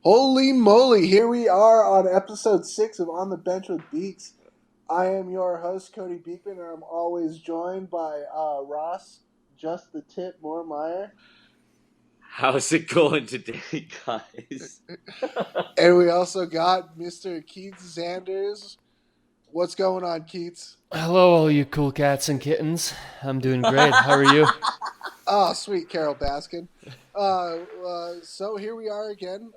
Holy moly, here we are on episode 6 of On the Bench with Beeks. I am your host, Cody Beekman, and I'm always joined by Ross, just the tip, Moormeyer. How's it going today, guys? And we also got Mr. Keith Zanders. What's going on, Keats? Hello, all you cool cats and kittens. I'm doing great. How are you? Oh, sweet Carol Baskin. So here we are again.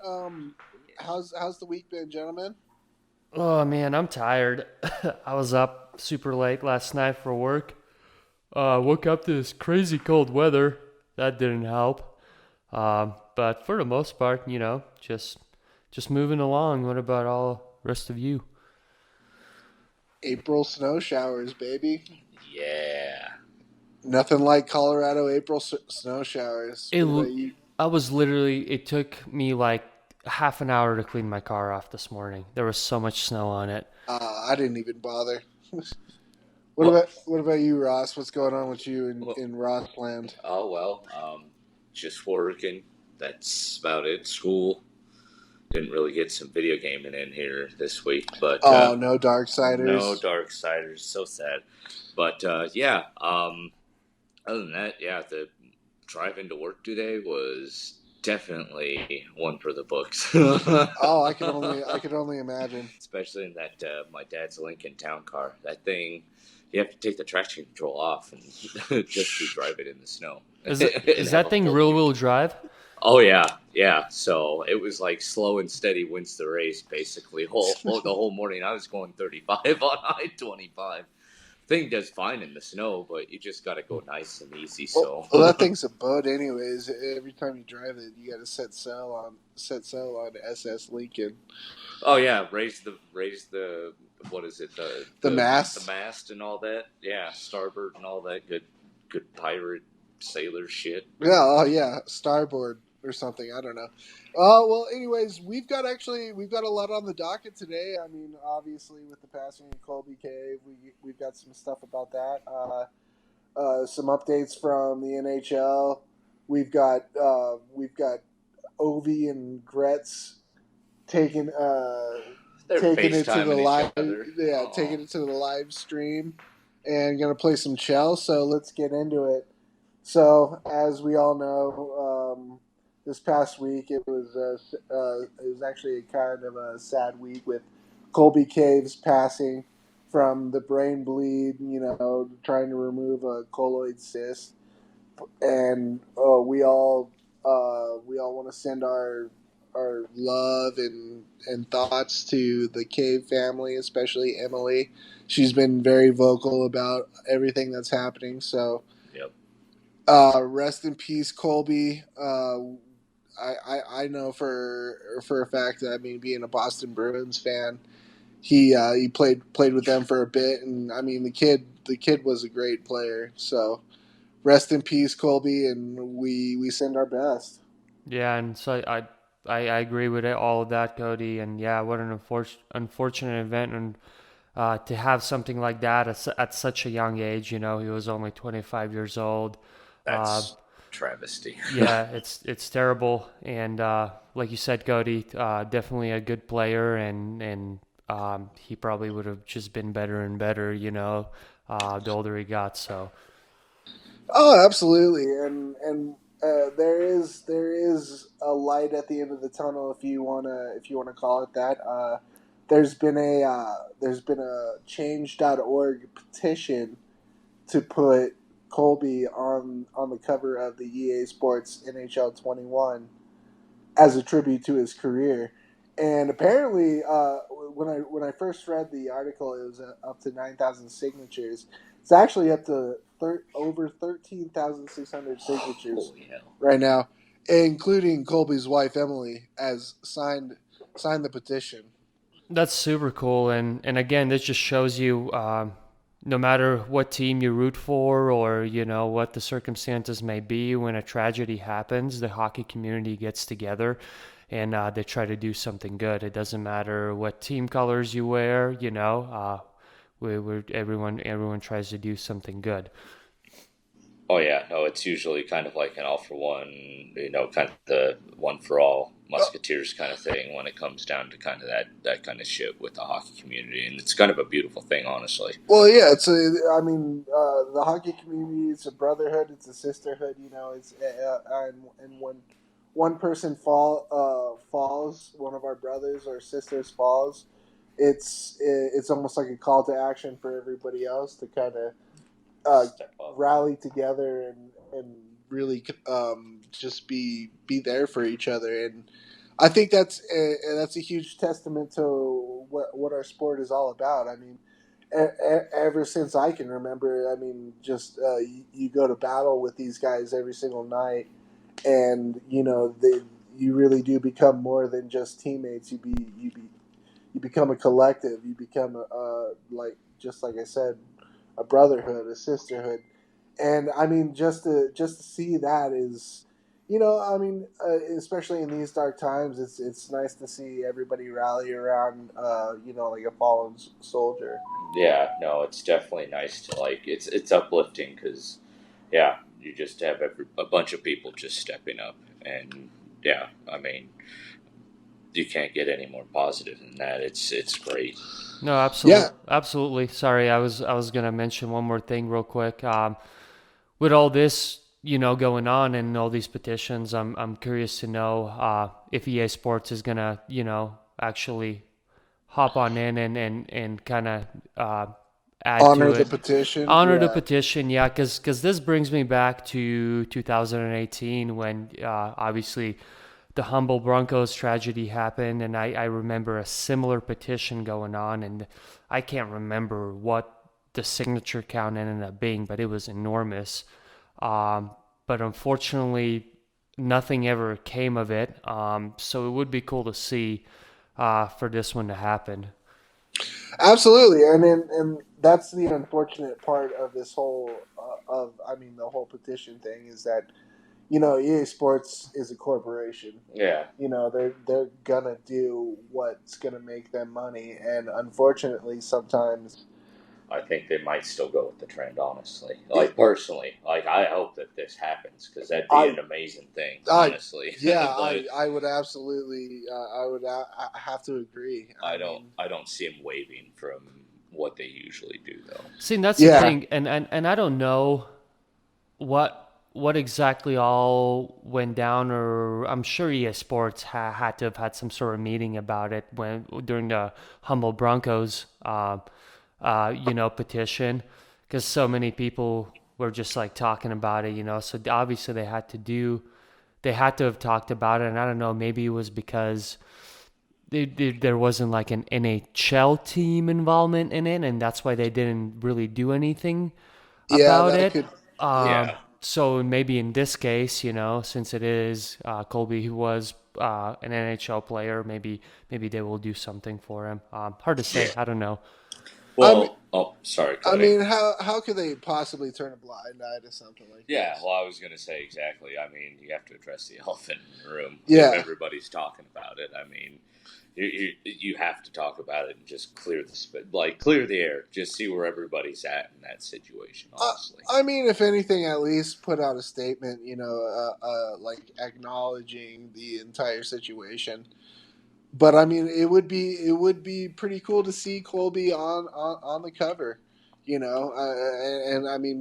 How's the week been, gentlemen? Oh man, I'm tired. I was up super late last night for work. Woke up to this crazy cold weather. That didn't help. But for the most part, just moving along. What about all rest of you? April snow showers, baby. Yeah. Nothing like Colorado April snow showers. It, What about l- you? it took me like half an hour to clean my car off this morning. There was so much snow on it. I didn't even bother. Well, What about you, Ross? What's going on with you well, in Rossland? just working. That's about it. School. Didn't really get some video gaming in here this week, but Oh, no no Darksiders. Darksiders. So sad. But other than that, yeah, the drive into work today was definitely one for the books. Oh, I could only imagine. Especially in that my dad's Lincoln Town Car. That thing, you have to take the traction control off and just to drive it in the snow Is and is have that a thing full real tank. wheel drive? Oh yeah. So it was like slow and steady wins the race basically. The whole morning I was going 35 on I-25. Thing does fine in the snow, but you just got to go nice and easy. So Well, that thing's a boat, anyways. Every time you drive it, you got to set sail on SS Lincoln. oh yeah, raise the what is it The the mast. mast and all that. Yeah, starboard and all that good pirate sailor shit. Yeah, oh yeah, starboard or something. I don't know. Well, anyways, we've got a lot on the docket today. I mean, obviously with the passing of Colby Cave, we've got some stuff about that. Some updates from the NHL. We've got Ovi and Gretz taking They're taking it to the FaceTiming each live, other. yeah, Oh, taking it to the live stream, and gonna play some Chell. So let's get into it. So as we all know, this past week it was actually a kind of a sad week with Colby Cave's passing from the brain bleed. You know, trying to remove a colloid cyst, and we all want to send our love and thoughts to the Cave family, especially Emily. She's been very vocal about everything that's happening. So, yep. rest in peace, Colby. I know for a fact that, I mean, being a Boston Bruins fan, he played with them for a bit, and I mean the kid was a great player. So rest in peace, Colby, and we send our best. Yeah, and so I agree with all of that, Cody. And yeah, what an unfortunate event, and to have something like that at such a young age. He was only 25 years old. Uh, That's travesty. yeah, it's terrible. And like you said, Cody, definitely a good player, and he probably would have just been better and better. The older he got. So Oh, absolutely, and there is a light at the end of the tunnel, if you wanna call it that. There's been a change.org petition to put Colby on the cover of the EA Sports NHL 21 as a tribute to his career. And apparently, when I first read the article, it was up to 9,000 signatures. It's actually up to over 13,600 signatures Holy hell. right now, including Colby's wife Emily, as signed the petition. that's super cool. And again, this just shows you. No matter what team you root for or what the circumstances may be, when a tragedy happens, the hockey community gets together and they try to do something good. It doesn't matter what team colors you wear. Everyone tries to do something good. Oh yeah, no, it's usually kind of like an all for one, kind of the one for all musketeers kind of thing when it comes down to kind of that kind of shit with the hockey community, and it's kind of a beautiful thing, honestly. Well, yeah, the hockey community is a brotherhood, it's a sisterhood. And when one person falls, one of our brothers or sisters falls, it's almost like a call to action for everybody else to kind of Step up. rally together and really just be there for each other. And I think that's a huge testament to what our sport is all about. I mean, ever since I can remember, I mean, just you go to battle with these guys every single night, and you really do become more than just teammates. You become a collective. You become just like I said, a brotherhood, a sisterhood. And I mean, just to see that is, I mean, especially in these dark times, it's nice to see everybody rally around, like a fallen soldier. Yeah, no, it's definitely nice to it's uplifting because yeah, you just have a bunch of people just stepping up, and yeah, I mean, you can't get any more positive than that. It's great. No, Yeah, absolutely. Sorry, I was gonna mention one more thing real quick. With all this, going on and all these petitions, I'm curious to know if EA Sports is gonna, actually hop on in and kind of add to honor the it. petition. Honor the Yeah, petition, yeah, because this brings me back to 2018 when obviously the Humble Broncos tragedy happened, and I remember a similar petition going on, and I can't remember what the signature count ended up being, but it was enormous. Um, but unfortunately, nothing ever came of it. So it would be cool to see for this one to happen. absolutely. And that's the unfortunate part of this whole the whole petition thing is that EA Sports is a corporation. Yeah, They're gonna do what's gonna make them money, and unfortunately, sometimes I think they might still go with the trend, honestly. Like personally, like I hope that this happens because that'd be an amazing thing, honestly. yeah, But I would absolutely, I have to agree. I don't see them waving from what they usually do, though. See, and that's the Yeah, thing, and I don't know what exactly all went down, or I'm sure EA Sports had to have had some sort of meeting about it when during the Humble Broncos, petition, because so many people were just like talking about it, So obviously they had to have talked about it, and I don't know, maybe it was because there wasn't like an NHL team involvement in it, and that's why they didn't really do anything yeah, about that it. could, yeah. So maybe in this case, since it is Colby who was an NHL player, maybe they will do something for him. Hard to say. I don't know. I mean, Well, oh, sorry, I Cody. mean, how could they possibly turn a blind eye to something like Yeah, this? well, I was going to say exactly. I mean, you have to address the elephant in the room. If Yeah, everybody's talking about it, I mean, you have to talk about it and just clear the air. Just see where everybody's at in that situation. Honestly, I mean, if anything, at least put out a statement, like acknowledging the entire situation. But I mean, it would be pretty cool to see Colby on the cover, and I mean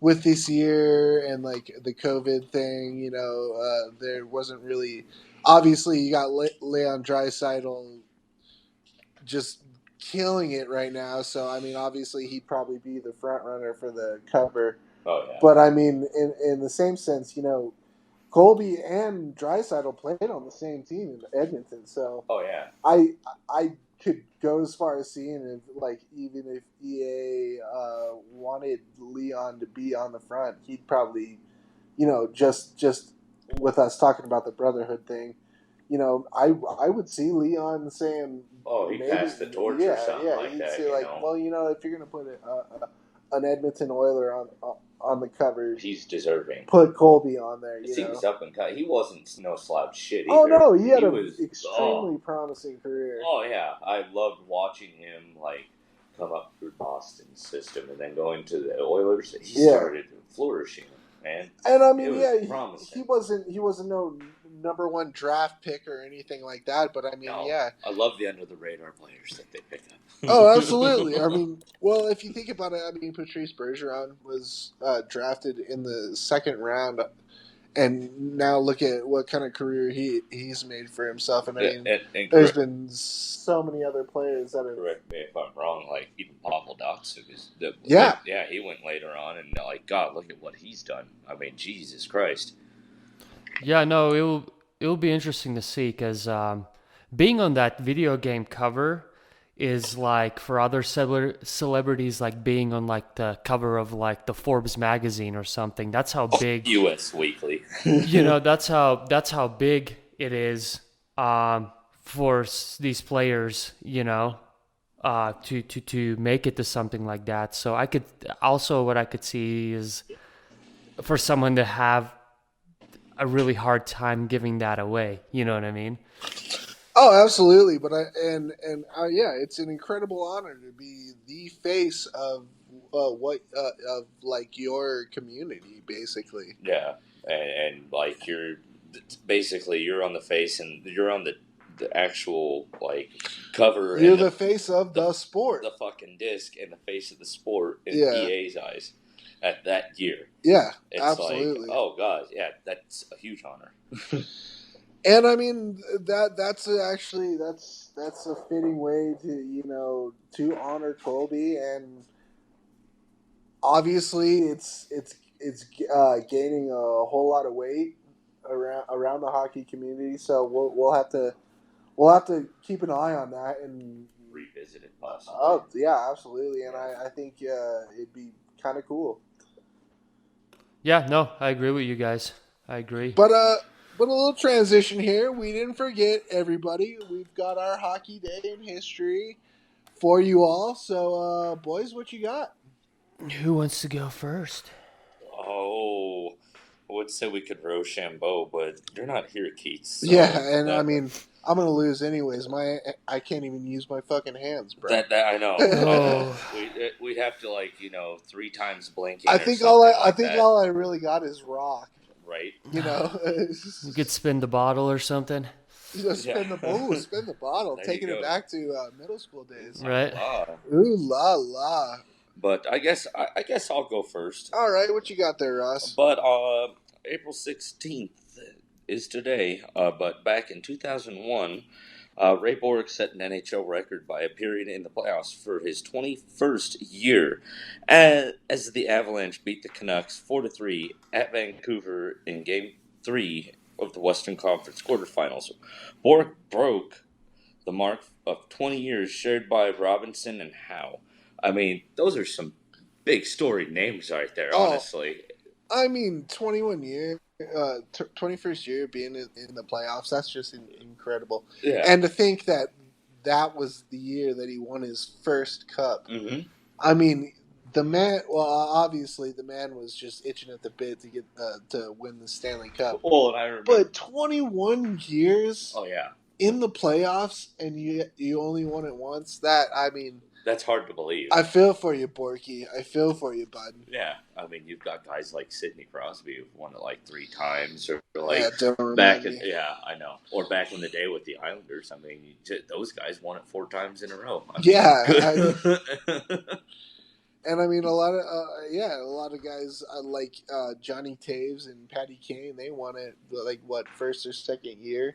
with this year and like the COVID thing, there wasn't really. Obviously, you got Leon Draisaitl just killing it right now. So I mean, obviously, he'd probably be the front runner for the cover. oh yeah, But I mean, in the same sense, Colby and Draisaitl played on the same team in Edmonton, so oh yeah. I could go as far as seeing if even if EA wanted Leon to be on the front, he'd probably just with us talking about the brotherhood thing, I would see Leon saying Oh, he maybe passed the torch or yeah something like he'd that. say like, well, if you're gonna put an Edmonton Oiler on the cover, He's deserving. put Colby on there. He was up and cut. He wasn't no slouch shit Oh either. no, he had an was extremely promising career. oh yeah. I loved watching him come up through Boston's system and then going to the Oilers, he Yeah. started flourishing, man. And I It mean, was yeah, promising. he wasn't no number one draft pick or anything like that. But I mean, No, yeah, I love the under the radar players that they pick up. oh, absolutely. I mean, well, if you think about it, I mean, Patrice Bergeron was drafted in the second round, and now look at what kind of career he's made for himself. And I mean, and there's been so many other players that have. correct me if I'm wrong. Like even Pavel Datsyuk Yeah. he went later on, and like God, look at what he's done. I mean, Jesus Christ. Yeah, no, it'll be interesting to see because being on that video game cover is like for other celebrities like being on like the cover of like the Forbes magazine or something. That's how big U.S. Weekly. that's how big it is for these players. To make it to something like that. So I could also what I could see is for someone to have a really hard time giving that away. You know what I mean? Oh, absolutely. But yeah, it's an incredible honor to be the face of of like your community, basically. Yeah, and like you're on the face and you're on the actual like cover. You're and the face of the sport. The fucking disc and the face of the sport in Yeah. EA's eyes at that year. Yeah, It's absolutely. like, oh god, yeah, that's a huge honor. And I mean that's a fitting way to honor Colby, and obviously it's gaining a whole lot of weight around the hockey community. So we'll have to keep an eye on that and revisit it possibly. Oh yeah, absolutely, and I think it'd be kind of cool. Yeah, no, I agree with you guys. I agree. But a little transition here. We didn't forget everybody. We've got our hockey day in history for you all. So, boys, what you got? Who wants to go first? Oh, I would say we could Rochambeau, but they're not here, Keats. So yeah, and I mean, I'm gonna lose anyways. I can't even use my fucking hands, bro. That I know. Oh. We'd have to 3 times blinking. I think all I really got is rock. Right. You know. You could spin the bottle or something. Spin the bottle, There taking you it go. back to middle school days. Right. Ooh la la. But I guess I'll go first. All right, what you got there, Ross? But April 16th is today. But back in 2001, Ray Bourque set an NHL record by appearing in the playoffs for his 21st year, as the Avalanche beat the Canucks 4-3 at Vancouver in Game 3 of the Western Conference quarterfinals. Bourque broke the mark of 20 years shared by Robinson and Howe. I mean, those are some big storied names right there, honestly. I mean, 21 year, 21st year being in the playoffs, that's just incredible. Yeah. And to think that was the year that he won his first cup. Mm-hmm. I mean, obviously the man was just itching at the bit to get to win the Stanley Cup. Well, and I remember. But 21 years Oh, yeah. in the playoffs, and you only won it once, That's hard to believe. I feel for you, Borky. I feel for you, bud. Yeah, I mean, you've got guys like Sidney Crosby who've won it 3 times, or don't remind back me. I know, or back in the day with the Islanders. I mean, those guys won it 4 times in a row. And I mean, a lot of guys like Johnny Taves and Patty Kane, they won it first or second year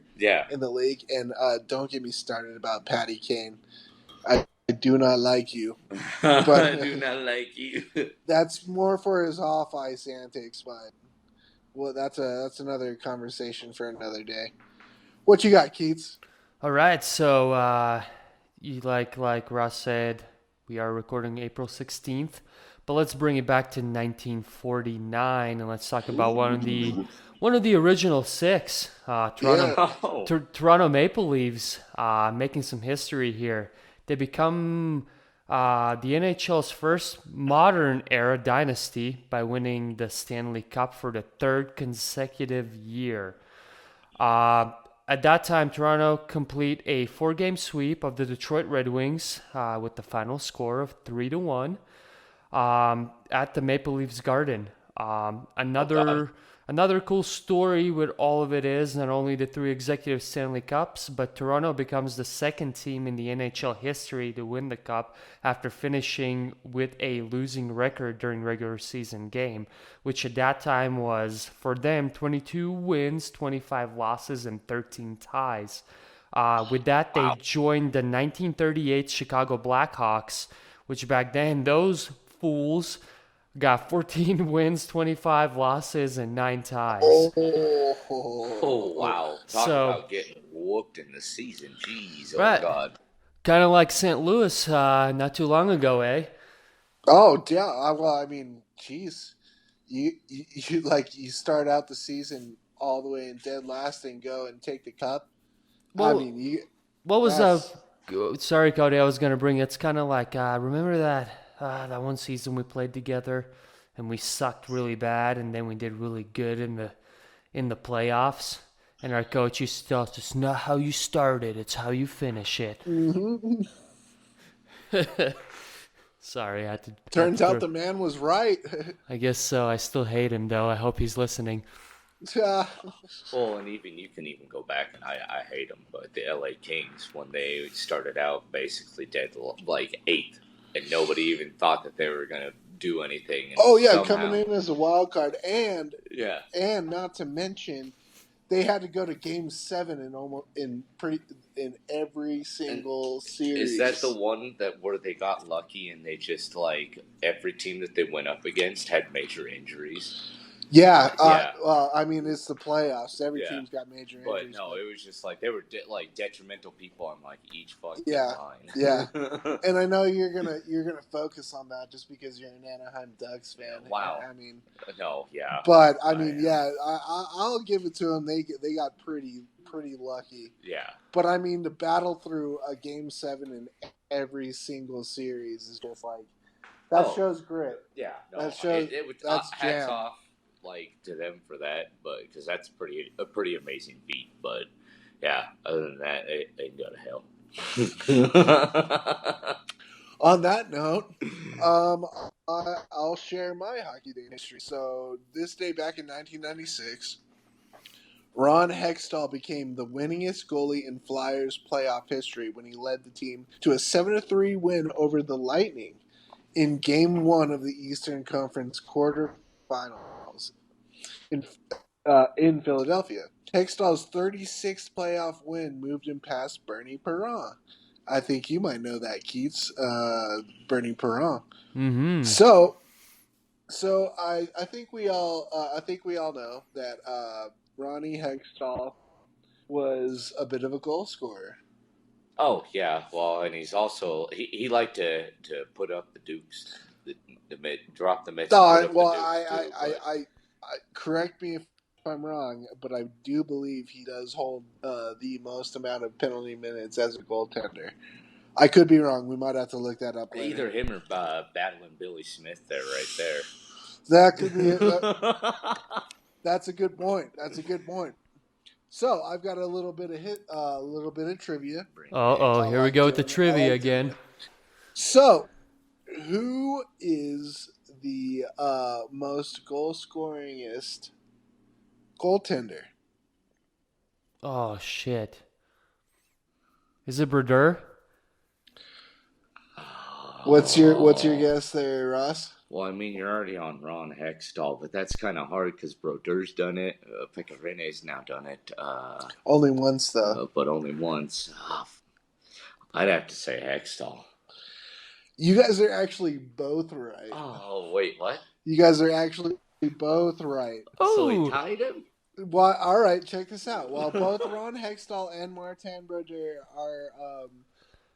in the league. And don't get me started about Patty Kane. I do not like you. But I do not like you. That's more for his off ice antics, but that's another conversation for another day. What you got, Keats? All right, so you like Ross said, we are recording April 16th, but let's bring it back to 1949 and let's talk about one of the original 6 Toronto Maple Leafs making some history here. They become the NHL's first modern era dynasty by winning the Stanley Cup for the 3rd consecutive year. At that time, Toronto complete a four-game sweep of the Detroit Red Wings with the final score of 3-1 at the Maple Leafs Garden. Oh God. Another cool story with all of it is not only the three executive Stanley Cups, but Toronto becomes the second team in the NHL history to win the cup after finishing with a losing record during regular season game, which at that time was for them 22 wins, 25 losses, and 13 ties. With that, they Wow. joined the 1938 Chicago Blackhawks, which back then those fools got 14 wins, 25 losses, and 9 ties. Oh wow. Talk So, about getting whooped in the season. Jeez. Oh right, God. kind of like St. Louis not too long ago, eh? Oh yeah, well, I mean, geez, you like you start out the season all the way in dead last and go and take the cup. I Well, mean, you what was that's sorry, Cody, I was gonna bring. It's kind of like remember that one season we played together, and we sucked really bad, and then we did really good in the playoffs. And our coach used to tell us, it's not how you start it, it's how you finish it. hmm Sorry, had to turns out throw. the man was right. I guess so. I still hate him, though. I hope he's listening. Yeah. Well, and even you can even go back, and I hate them, but the LA Kings, when they started out basically dead like eighth, and nobody even thought that they were gonna do anything, and Oh yeah, coming somehow, in as a wild card, yeah, and not to mention, they had to go to Game 7 in every and single is that the series. one that where they got lucky and they just like every team that they went up against had major injuries? Yeah, Yeah, well, I mean, it's the playoffs. Every yeah. team's got major But injuries, no, but it was just like they were like detrimental people on like each fucking yeah, yeah. line. And I know you're gonna focus on that just because you're an Anaheim Ducks fan. Wow. I mean, No, yeah, but I I mean, am. yeah, I'll give it to them. They got pretty lucky. Yeah. But I mean, to battle through a Game 7 in every single series is just like that Oh, shows grit. yeah. No, That shows it would that's hats jam. off like to them for that, but because that's a pretty amazing feat. But yeah, other than that, they can go to hell. On that note, I'll share my hockey day history. So this day back in 1996, Ron Hextall became the winningest goalie in Flyers playoff history when he led the team to a 7-3 win over the Lightning in Game 1 of the Eastern Conference quarterfinals in Philadelphia. Hextall's 36th playoff win moved him past Bernie Perron. I think you might know that, Keats. Bernie Perron. Mm-hmm. So I think we all know that Ronnie Hextall was a bit of a goal scorer. Oh yeah, well, and he's also he liked to put up the dukes, drop the mitts No, and put up the well, dukes too. But I correct me if I'm wrong, but I do believe he does hold the most amount of penalty minutes as a goaltender. I could be wrong. We might have to look that up later. either him or battling Billy Smith there, right there. That could be it. That's a good point. That's a good point. So I've got a little bit of trivia. Oh, here we go with the trivia again. So, who is the most goal scoringest goaltender? Oh shit. Is it Brodeur? What's your guess there, Ross? Well, I mean, you're already on Ron Hextall, but that's kind of hard because Brodeur's done it. Pecorino's now done it. Only once though. But only once. I'd have to say Hextall. You guys are actually both right. Oh, wait, what? You guys are actually both right. So he Oh, tied him? Well, all right, check this out. While both Ron Hextall and Martin Brodeur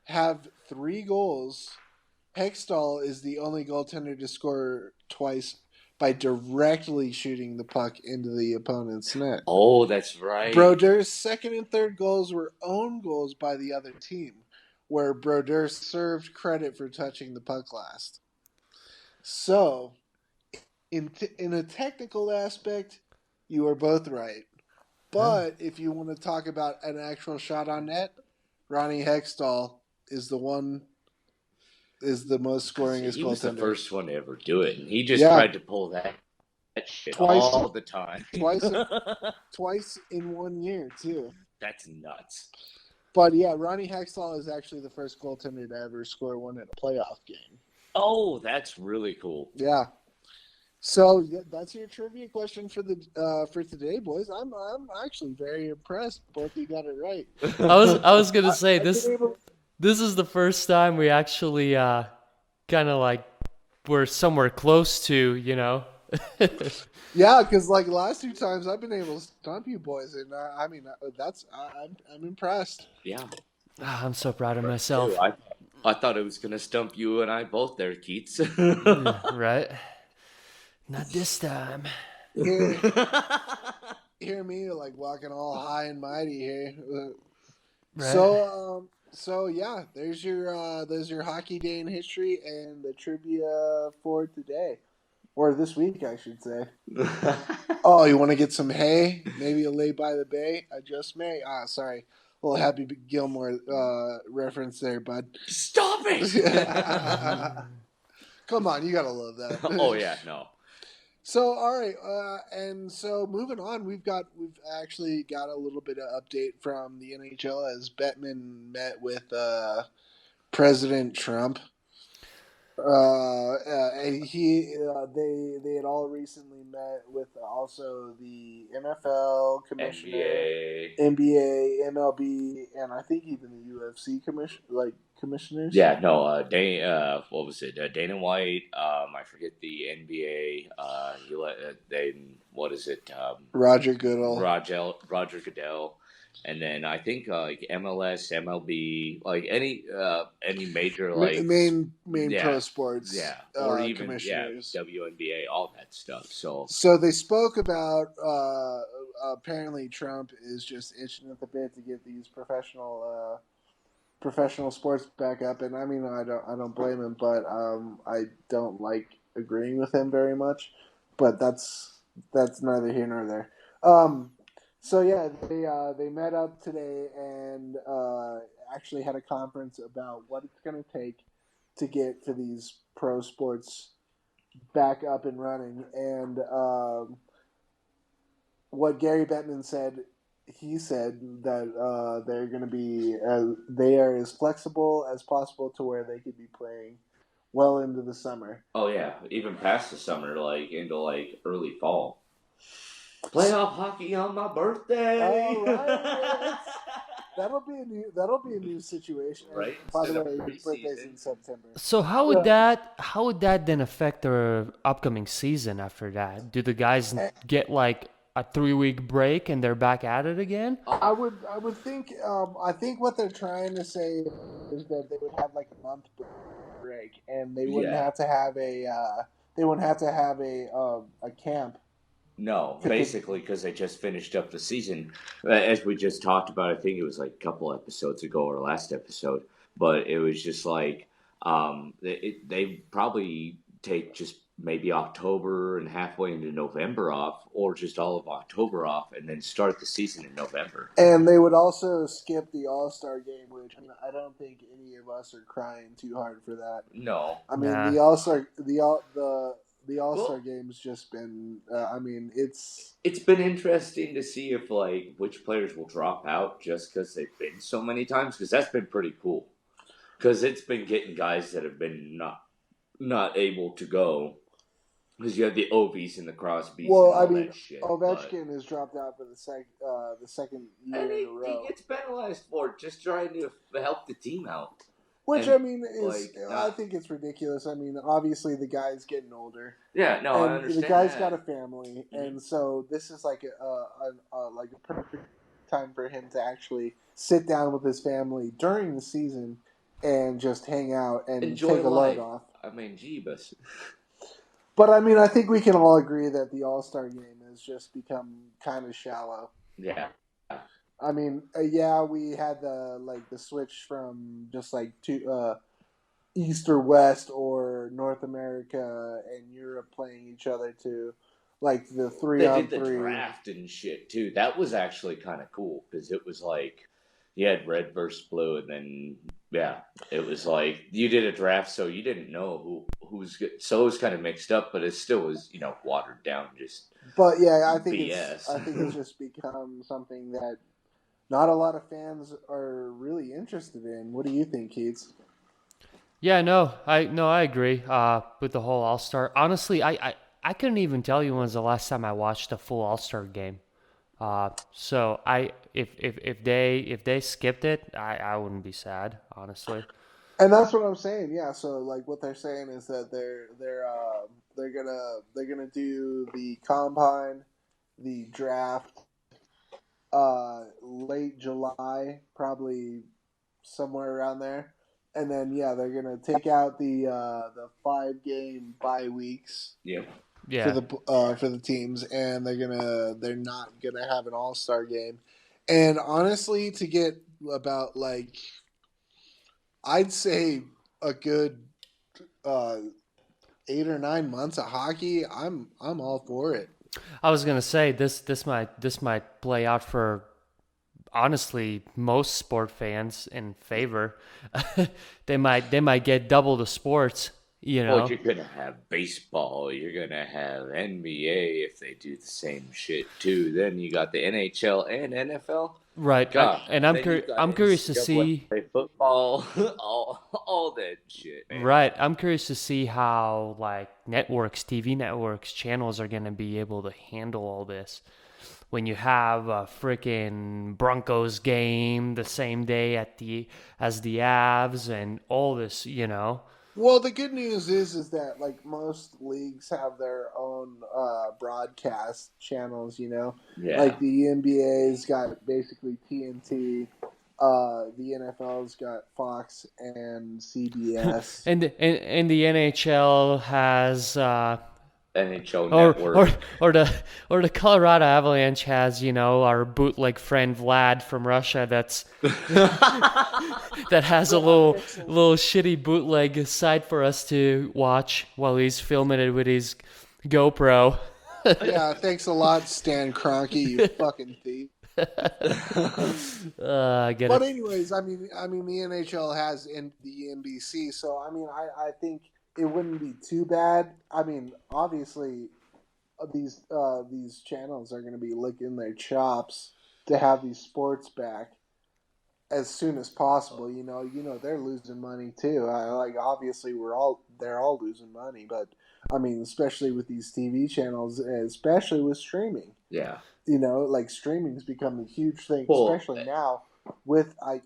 have 3 goals, Hextall is the only goaltender to score twice by directly shooting the puck into the opponent's net. Oh, that's right. Brodeur's second and third goals were own goals by the other team, where Brodeur served credit for touching the puck last. So, in a technical aspect, you are both right. But if you want to talk about an actual shot on net, Ronnie Hextall is the most scoringest He was the goaltender. first one to ever do it, and he just Yeah. tried to pull that shit Twice. all the time. Twice in 1 year too. That's nuts. But yeah, Ronnie Hextall is actually the first goaltender to ever score one in a playoff game. Oh, that's really cool. Yeah. So that's your trivia question for today, boys. I'm actually very impressed. Both of you got it right. I was gonna say this is the first time we actually kind of like we're somewhere close to, you know. Yeah, because like the last 2 times I've been able to stump you boys, and I'm impressed. Yeah. I'm so proud of myself. I thought it was gonna stump you and I both there, Keats. Right? Not this time. Hear me like walking all high and mighty here. Right. So yeah, there's your hockey day in history and the trivia for today, or this week, I should say. Oh, you want to get some hay? Maybe a lay by the bay. I just may. Sorry, a little Happy Gilmore reference there, bud. Stop it! Come on, you gotta love that. Oh yeah, no. So all right, and so moving on, we've actually got a little bit of update from the NHL as Bettman met with President Trump. They had all recently met with also the NFL commissioner, NBA, MLB, and I think even the UFC commissioners. Yeah, no. What was it? Dana White. I forget the NBA. What is it? Roger Goodell. Roger Goodell. And then I think like MLS, MLB, like any major like main pro sports, or even commissioners, WNBA, all that stuff. So they spoke about apparently Trump is just itching at the bit to get these professional sports back up, and I mean I don't blame him, but I don't like agreeing with him very much, but that's neither here nor there. So yeah, they met up today and actually had a conference about what it's going to take to get for these pro sports back up and running. And what Gary Bettman said, he said that they're going to be they are as flexible as possible to where they could be playing well into the summer. Oh yeah, even past the summer, like into like early fall. Playoff hockey on my birthday. Oh, right. That'll be a new situation. Right. By the way, his birthday's in September. So how would that then affect their upcoming season after that? Do the guys get like a 3-week break and they're back at it again? I would think I think what they're trying to say is that they would have like a month break and they wouldn't have to have a camp. No, basically because they just finished up the season. As we just talked about, I think it was like a couple episodes ago or last episode, but it was just like they probably take just maybe October and halfway into November off, or just all of October off, and then start the season in November. And they would also skip the All-Star game, which I don't think any of us are crying too hard for that. No, I mean the All-Star game's just been. I mean, it's been interesting to see if like which players will drop out just because they've been so many times. Because that's been pretty cool. Because it's been getting guys that have been not able to go. Because you have the Ovies and the Crosbys. Well, and all I mean, that shit, Ovechkin has dropped out for the second year in a row. He gets penalized for it, just trying to help the team out. Which, and, I mean, is I think it's ridiculous. I mean, obviously the guy's getting older. Yeah, no, and I understand. The guy's that. got a family, and so this is like a perfect time for him to actually sit down with his family during the season and just hang out and enjoy take a load off. I mean, jeebus. But I mean, I think we can all agree that the All-Star game has just become kind of shallow. Yeah. I mean, we had the switch from just like to East or West or North America and Europe playing each other to like the three They on did the three. draft and shit too. That was actually kind of cool because it was like you had red versus blue, and then it was like you did a draft, so you didn't know who's good. So it was kind of mixed up, but it still was watered down, just But yeah, BS. I think it's just become something that not a lot of fans are really interested in. What do you think, Keats? Yeah, I agree. With the whole All Star. Honestly, I couldn't even tell you when was the last time I watched a full All Star game. So if they skipped it, I wouldn't be sad, honestly. And that's what I'm saying. Yeah. So like what they're saying is that they're gonna do the combine, the draft, late July, probably somewhere around there, and then yeah, they're gonna take out the 5 game bye weeks Yep. Yeah. for the teams, and they're not gonna have an All-Star game. And honestly, to get about like I'd say a good 8 or 9 months of hockey, I'm all for it. I was gonna say this might play out for honestly most sport fans in favor. they might get double the sports, you Well, know. you're gonna have baseball. You're gonna have NBA if they do the same shit too. Then you got the NHL and NFL. Right. God, And then you got I'm curious to see. NCAA football, all that shit, man. Right. I'm curious to see how like networks, TV networks, channels are going to be able to handle all this. When you have a freaking Broncos game the same day as the Avs and all this, you know. Well, the good news is that like most leagues have their own broadcast channels. You know, Yeah. like the NBA's got basically TNT. The NFL's got Fox and CBS. And the NHL has NHL Network. or the Colorado Avalanche has, our bootleg friend Vlad from Russia that has a little shitty bootleg site for us to watch while he's filming it with his GoPro. Yeah, thanks a lot, Stan Kroenke, you fucking thief. I get But it. anyways, I mean, the NHL has the NBC, so I mean, I think it wouldn't be too bad. I mean, obviously, these channels are going to be licking their chops to have these sports back as soon as possible. They're losing money too. Like obviously they're all losing money, but I mean, especially with these TV channels, especially with streaming. Yeah. Like streaming's become a huge thing, Well, especially now with I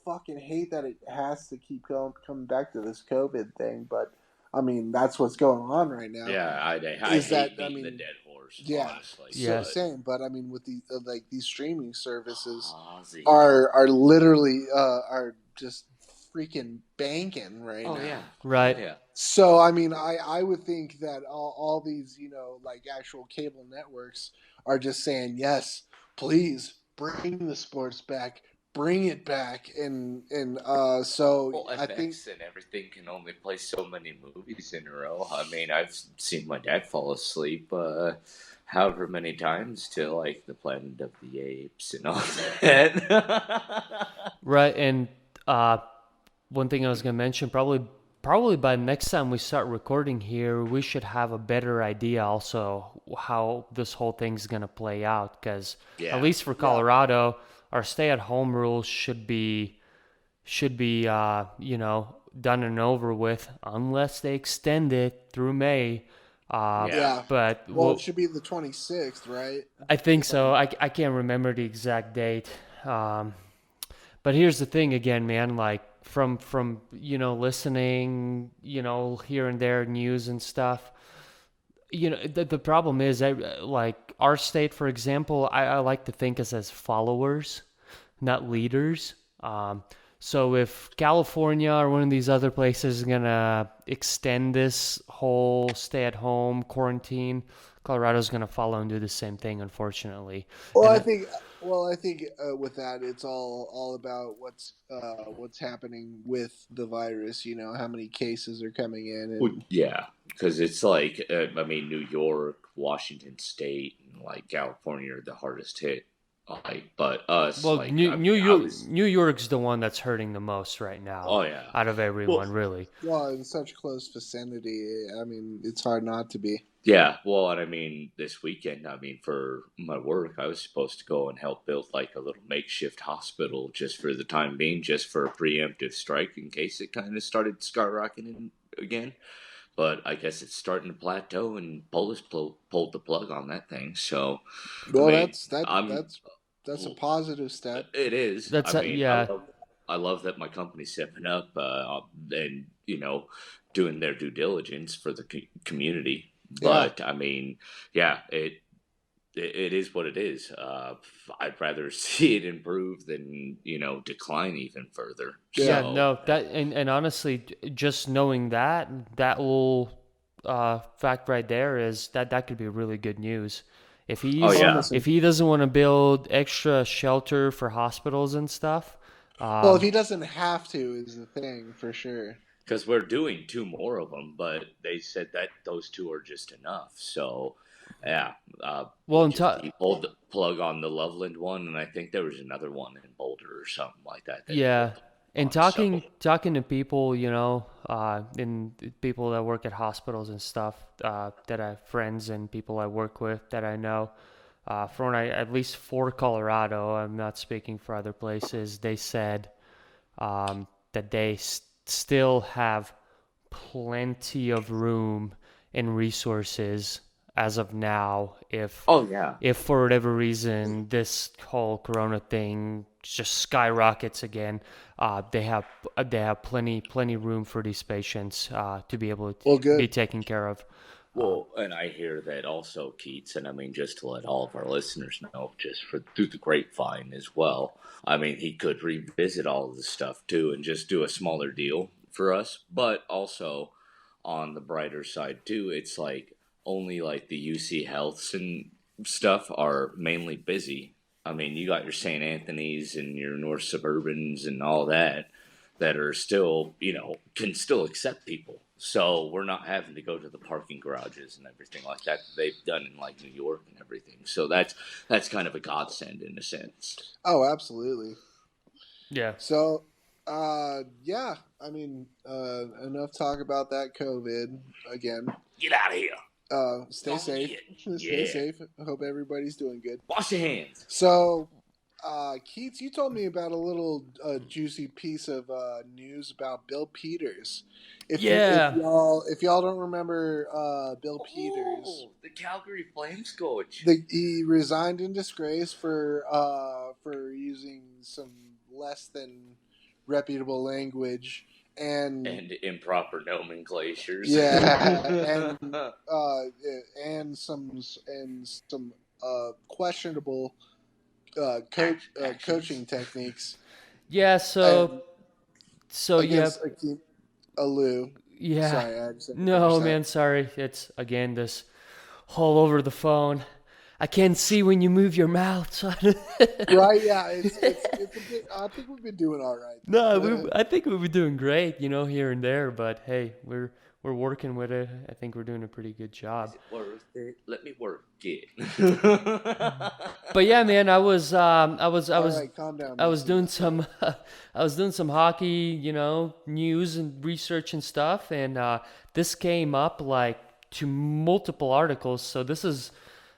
fucking hate that it has to keep coming back to this COVID thing, but I mean that's what's going on right now. Yeah, I Is hate that, beating the dead horse. Yeah, Honestly. Yeah. same. But I mean, with these streaming services Ozzy. are literally are just freaking banking right now. yeah. Right. Yeah. So I mean, I would think that all these like actual cable networks are just saying yes, please bring the sports back, bring it back, and so Well, I think FX and everything can only play so many movies in a row. I mean, I've seen my dad fall asleep however many times to like the Planet of the Apes and all that. Right. And one thing I was going to mention, probably by next time we start recording here, we should have a better idea also how this whole thing's going to play out. Because Yeah. at least for Colorado, our stay-at-home rules should be done and over with, unless they extend it through May. yeah. But Well, it should be the 26th, right? I think so. I can't remember the exact date. But here's the thing again, man, like from listening, here and there news and stuff, the problem is like our state, for example, I like to think us as followers, not leaders. So if California or one of these other places is going to extend this whole stay-at-home quarantine, Colorado's going to follow and do the same thing, unfortunately. Well, And I think. Well, I think with that, it's all about what's happening with the virus. You know, how many cases are coming in, Well, and yeah, because it's like I mean, New York, Washington State, and like California are the hardest hit. Like, but us, well, like I mean, I was, New York's the one that's hurting the most right now oh yeah, out of well, everyone, really. well, in such close vicinity. I mean, it's hard not to be. yeah, well, and I mean, this weekend, I mean, for my work, I was supposed to go and help build like a little makeshift hospital just for the time being, just for a preemptive strike in case it kind of started skyrocketing again. But I guess it's starting to plateau, and Polis pulled the plug on that thing. So, I Well, mean, I'm that's a positive step. it is. I That's mean, yeah, I love that my company's stepping up and doing their due diligence for the community. Yeah. But I mean, yeah, it is what it is. I'd rather see it improve than decline even further. yeah, Yeah. So no, that and honestly, just knowing that little fact right there is that could be really good news. oh yeah. If he doesn't want to build extra shelter for hospitals and stuff, Well, if um, he doesn't have to, is the thing for sure. Because we're doing two more of them, but they said that those two are just enough. So, yeah, well, he pulled the plug on the Loveland one, and I think there was another one in Boulder or something like that he yeah, pulled the and plug on. So, talking to people, and people that work at hospitals and stuff, that I have friends and people I work with that I know, at least for Colorado, I'm not speaking for other places. They said that they still have plenty of room and resources as of now oh yeah, if for whatever reason this whole corona thing just skyrockets again, they have plenty room for these patients to be able Well, to be good. taken care of. well, and I hear that also, Keats, and I mean, just to let all of our listeners know, just for through the grapevine as well. I mean, he could revisit all of this stuff too, and just do a smaller deal for us. But also, on the brighter side too, it's like only like the UC Healths and stuff are mainly busy. I mean, you got your St. Anthony's and your North Suburbans and all that are still, can still accept people. So we're not having to go to the parking garages and everything like that they've done in like New York and everything. So that's kind of a godsend in a sense. Oh, absolutely. Yeah. So, yeah. I mean, enough talk about that COVID again. Get out of here. Stay Oh, safe. yeah. Stay safe. I hope everybody's doing good. Wash your hands. So, Keats, you told me about a little juicy piece of news about Bill Peters. Yeah. If y'all don't remember Bill Peters, The Calgary Flames coach. he resigned in disgrace for using some less than reputable language and improper nomenclatures. yeah, and some questionable coaching techniques. Yeah, And so yeah, against Akeem Alou. yeah. Sorry, I just didn't No, finish that. man, sorry. It's again this all over the phone. I can't see when you move your mouth. Right? Yeah, it's a bit. I think we've been doing all right. No, I think we were doing great, here and there. But hey, we're working with it. I think we're doing a pretty good job. Is it worth it? Let me work it. But yeah, man, I was All right, calm down. I was Missy. doing some I was doing some hockey, news and research and stuff, and this came up like to multiple articles. So this is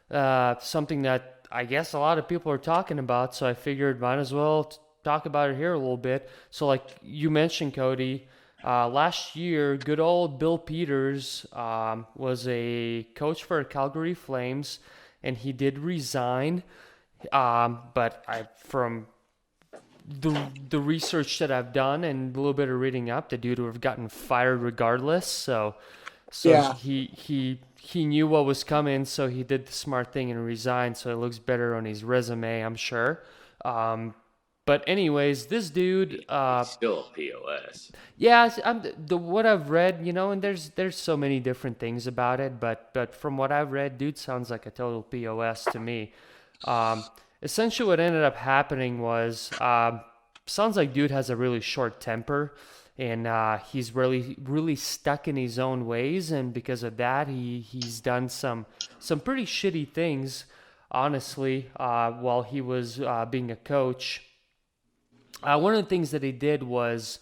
something that I guess a lot of people are talking about. So I figured might as well talk about it here a little bit. So like you mentioned, Cody, last year, good old Bill Peters was a coach for Calgary Flames, and he did resign. But from the research that I've done and a little bit of reading up, the dude would have gotten fired regardless. So Yeah. he knew what was coming, so he did the smart thing and resigned. So it looks better on his resume, I'm sure. But anyways, this dude, He's still a POS. yeah, the what I've read, and there's so many different things about it, but from what I've read, dude sounds like a total POS to me. Um, Essentially, what ended up happening was, sounds like dude has a really short temper, and he's really stuck in his own ways, and because of that, he's done some pretty shitty things, honestly, while he was being a coach. One of the things that he did was,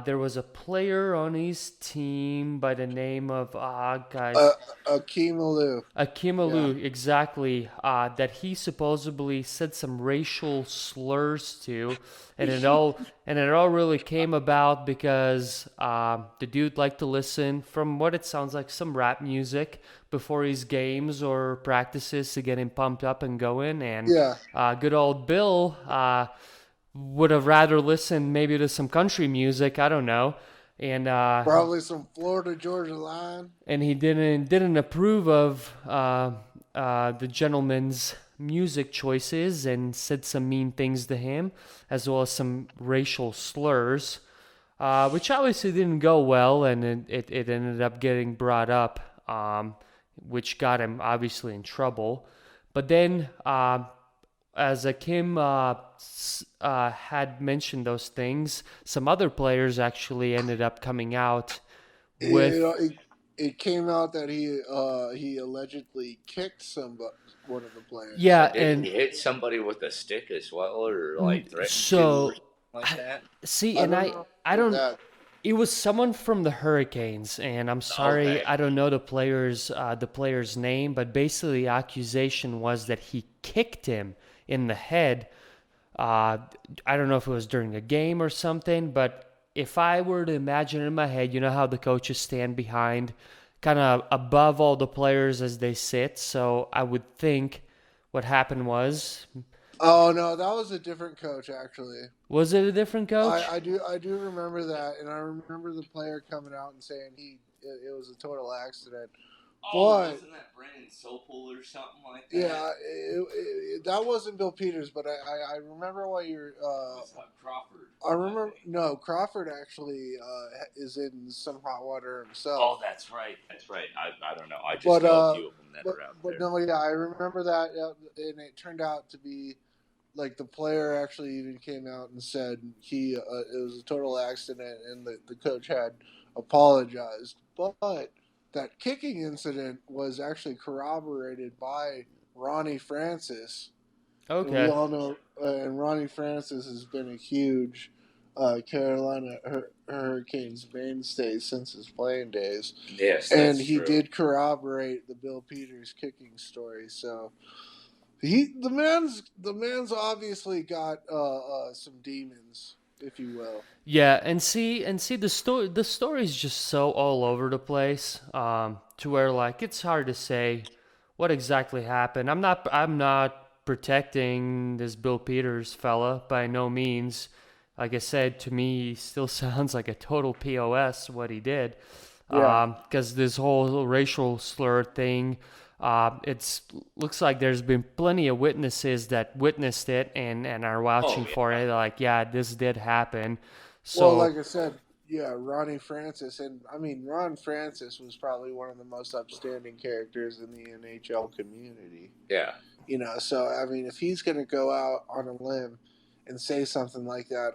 there was a player on his team by the name of, Uh, guys, Akeem Alou. Yeah. Akimalu, exactly, that he supposedly said some racial slurs to, and it all really came about because the dude liked to listen, from what it sounds like, some rap music before his games or practices to get him pumped up and going, and Yeah. good old Bill would have rather listened maybe to some country music. I don't know, and Probably some Florida Georgia line. he didn't approve of the gentleman's music choices and said some mean things to him, as well as some racial slurs, which obviously didn't go well, and it ended up getting brought up, which got him obviously in trouble. But then, as Kim had mentioned those things, some other players actually ended up coming out You know, with. it came out that he allegedly kicked one of the players. Yeah, And didn't and he hit somebody with a stick as well, or like threatened to, or so something like that? see, I and don't I know I about don't. that. It was someone from the Hurricanes, and I'm sorry, Okay. I don't know the player's name, but basically the accusation was that he kicked him in the head. Uh, I don't know if it was during a game or something, but if I were to imagine in my head, you know how the coaches stand behind, kind of above all the players as they sit. So I would think what happened Oh no, that was a different coach actually. was it a different coach? I do remember that, and I remember the player coming out and saying it was a total accident. Oh, But wasn't that Brandon Sopel or something like that? yeah, that wasn't Bill Peters, but I remember what you're. What's up, Crawford? I remember no Crawford actually is in some hot water Oh, himself. that's right. That's right. I don't know. I just But know a few of them that but are out but there. no, yeah, I remember that, and it turned out to be like the player actually even came out and said it was a total accident, and the coach had apologized. But that kicking incident was actually corroborated by Ronnie Francis, and we Okay. all know, and Ronnie Francis has been a huge Carolina Hurricanes mainstay since his playing days, Yes, and that's he true. did corroborate the Bill Peters kicking story. So the man's obviously got some demons, if you will. Yeah, and see the story is just so all over the place, to where like it's hard to say what exactly happened. I'm not protecting this Bill Peters fella by no means. Like I said, to me, he still sounds like a total POS what he did, Yeah, because this whole racial slur thing. It's looks like there's been plenty of witnesses that witnessed it and are Oh vouching for yeah. it. Like, yeah, this did happen. well, So like I said, yeah, Ronnie Francis, and I mean Ron Francis was probably one of the most upstanding characters in the NHL community. Yeah. So I mean, if he's going to go out on a limb and say something like that,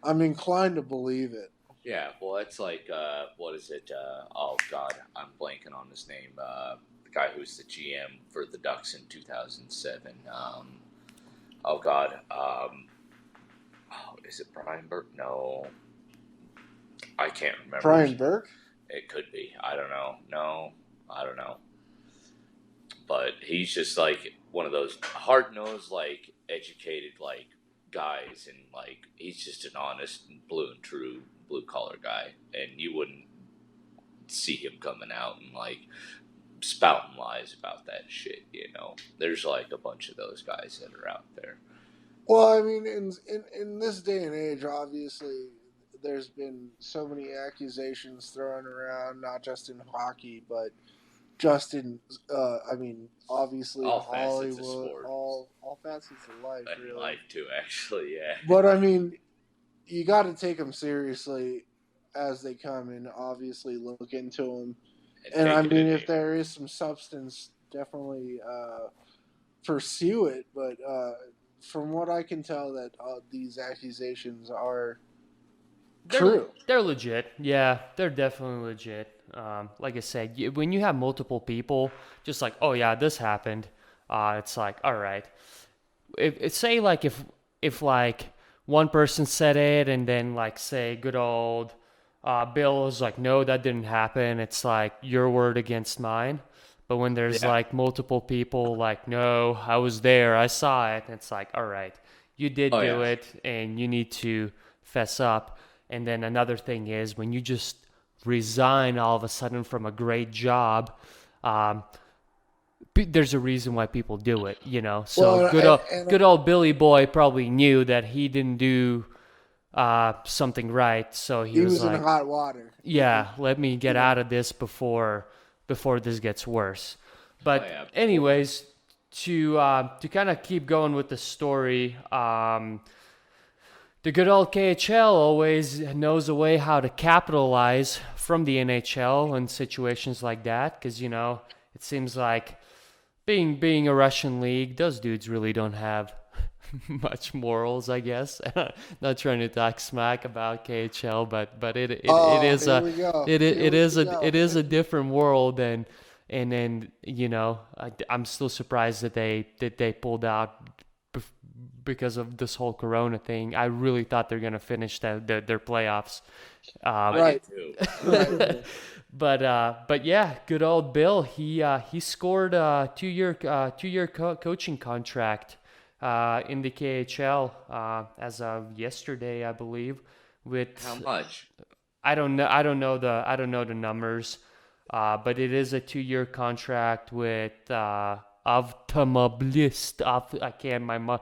I'm inclined to believe it. Yeah. Well, it's like what is it? Oh God, I'm blanking on his name. The guy who's the GM for the Ducks in 2007. Oh God. Oh, is it Brian Burke? No, I can't remember. Brian Burke. It could be. I don't know. No, I don't know. But he's just like one of those hard nosed, like educated, like guys, and like he's just an honest, blue and true, blue collar guy, and you wouldn't see him coming out and like spouting lies about that shit. There's like a bunch of those guys that are out there. Well, I mean, in this day and age, obviously, there's been so many accusations thrown around, not just in hockey, but Justin, obviously All facets of Hollywood, sport all facets of life, and really. life too, actually. Yeah. But you got to take them seriously as they come, and obviously look into them. And And take it in. if there is some substance, definitely pursue it. But from what I can tell, that these accusations are true. They're legit. Yeah, they're definitely legit. Like I said, when you have multiple people, just like, oh yeah, this happened. It's like, all right. If say like if like one person said it and then like say good old Bill is like, no, that didn't happen. It's like your word against mine. But when there's Yeah. like multiple people like, no, I was there, I saw it. It's like, all right, you did Oh do yeah. it, and you need to fess up. And then another thing is when you just resign all of a sudden from a great job. Um, there's a reason why people do it, you know. So Well, good old Billy Boy probably knew that he didn't do something right, so he he was was in like, hot water. "Yeah, let me get You out know. of this before this gets worse." Oh But yeah. anyways, to kind of keep going with the story, the good old KHL always knows a way how to capitalize from the NHL in situations like that, because you know it seems like being a Russian league, those dudes really don't have much morals, I guess. Not trying to talk smack about KHL, but it Oh, is here a we go. Here it we is a go. it is a different world, and then you know I'm still surprised that they pulled out because of this whole Corona thing. I really thought they're gonna finish their playoffs. I Right. did too. Right. But yeah, good old Bill. He scored a two year coaching contract in the KHL as of yesterday, I believe. How With much? I don't know the numbers, but it is a 2 year contract with Avtomobilist. I can't my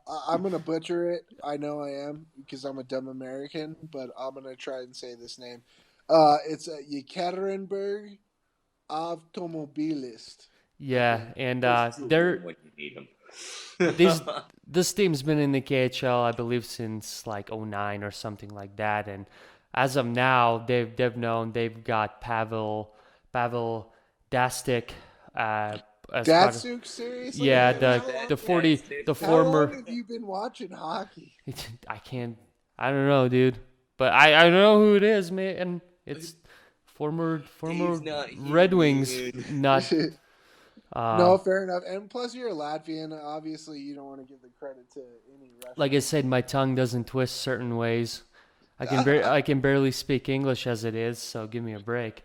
I'm gonna butcher it. I know I am because I'm a dumb American, but I'm gonna try and say this name. It's a Yekaterinburg Automobilist. I yeah, think. and Just prove they're them when you need these them. this team's been in the KHL, I believe, since like '09 or something like that. And as of now, they've got Pavel Dastic as part of Datsuk, seriously, yeah man, the how long? the 40 the How long former have you been watching hockey? I can't I don't know, dude, but I know who it is, man. And it's former Dave's not here, Red Wings man. nut. No, fair enough. And plus, you're a Latvian. Obviously, you don't want to give the credit to any Like I Russian. said, my tongue doesn't twist certain ways. I can barely speak English as it is, so give me a break.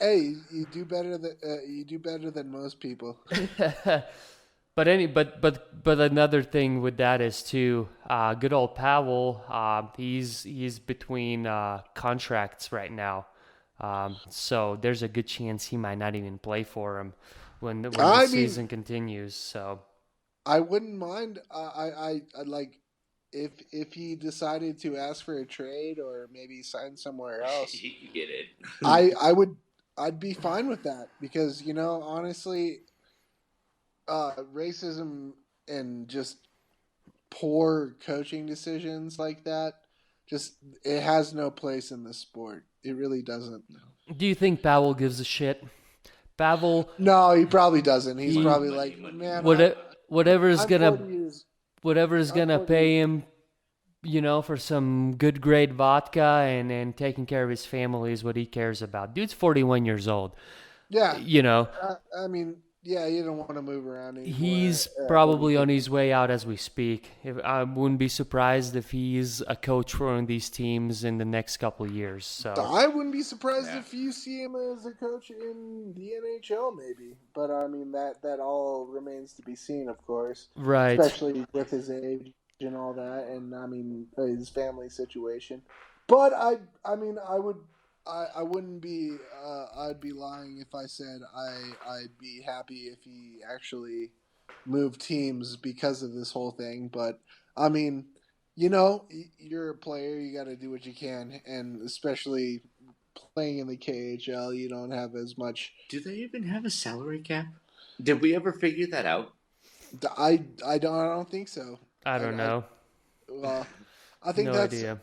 Hey, you do better than most people. But another thing with that is too, good old Powell. He's between contracts right now, so there's a good chance he might not even play for him when the I mean, season continues. So I wouldn't mind. I like if he decided to ask for a trade or maybe sign somewhere else. You get it. I would I'd be fine with that because honestly, racism and just poor coaching decisions like that just it has no place in the sport. It really doesn't. do you think Powell gives a shit? Pavel, No, he probably doesn't. He's he probably like, man, what whatever's I'm gonna 40 years. whatever's I'm gonna 40 years. pay him, you know, for some good grade vodka and taking care of his family is what he cares about. Dude's 41 years old. Yeah, You know, yeah, you don't want to move around anymore he's when you probably on get. his way out as we speak. I wouldn't be surprised if he's a coach for one of these teams in the next couple of years. So, I wouldn't be surprised Yeah. if you see him as a coach in the NHL, maybe. But I mean that all remains to be seen, of course, right. especially with his age and all that, and I mean his family situation. But I wouldn't be. I'd be lying if I said I'd be happy if he actually moved teams because of this whole thing. But I mean, you're a player. You got to do what you can, and especially playing in the KHL, you don't have as much. Do they even have a salary cap? Did we ever figure that out? I don't think so. I don't know. Well, I think No that's idea.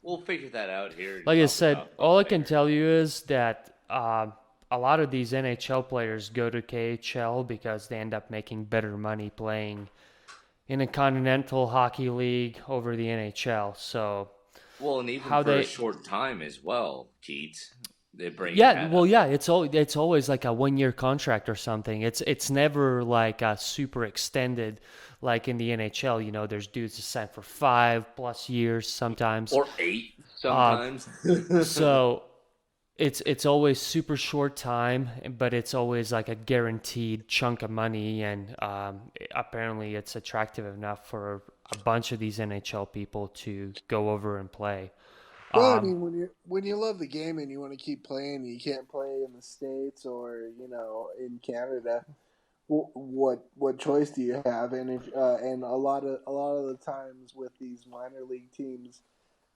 We'll figure that out here. Like I said, all I can tell you is that a lot of these NHL players go to KHL because they end up making better money playing in a continental hockey league over the NHL. So, well, and even for a short time as well, Keats. They bring it's always like a 1-year contract or something. It's never like a super extended like in the NHL. You know, there's dudes that sign for 5+ years sometimes, or 8 sometimes. So it's always super short time, but it's always like a guaranteed chunk of money, and apparently it's attractive enough for a bunch of these NHL people to go over and play. Well, I mean, when you love the game and you want to keep playing, you can't play in the States or in Canada. What choice do you have? And if and a lot of the times with these minor league teams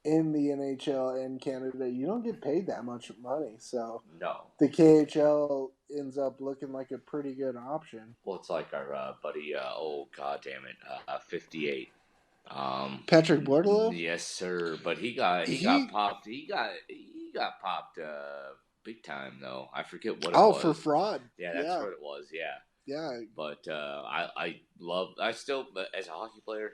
in the NHL and Canada, you don't get paid that much money. So no, the KHL ends up looking like a pretty good option. Well, it's like our buddy. Oh God damn it, 58. Patrick Bordelot? Yes, sir. But he got popped. He got popped big time though. I forget what it was. Oh, for fraud. Yeah, that's what it was. Yeah. Yeah. But I still, as a hockey player,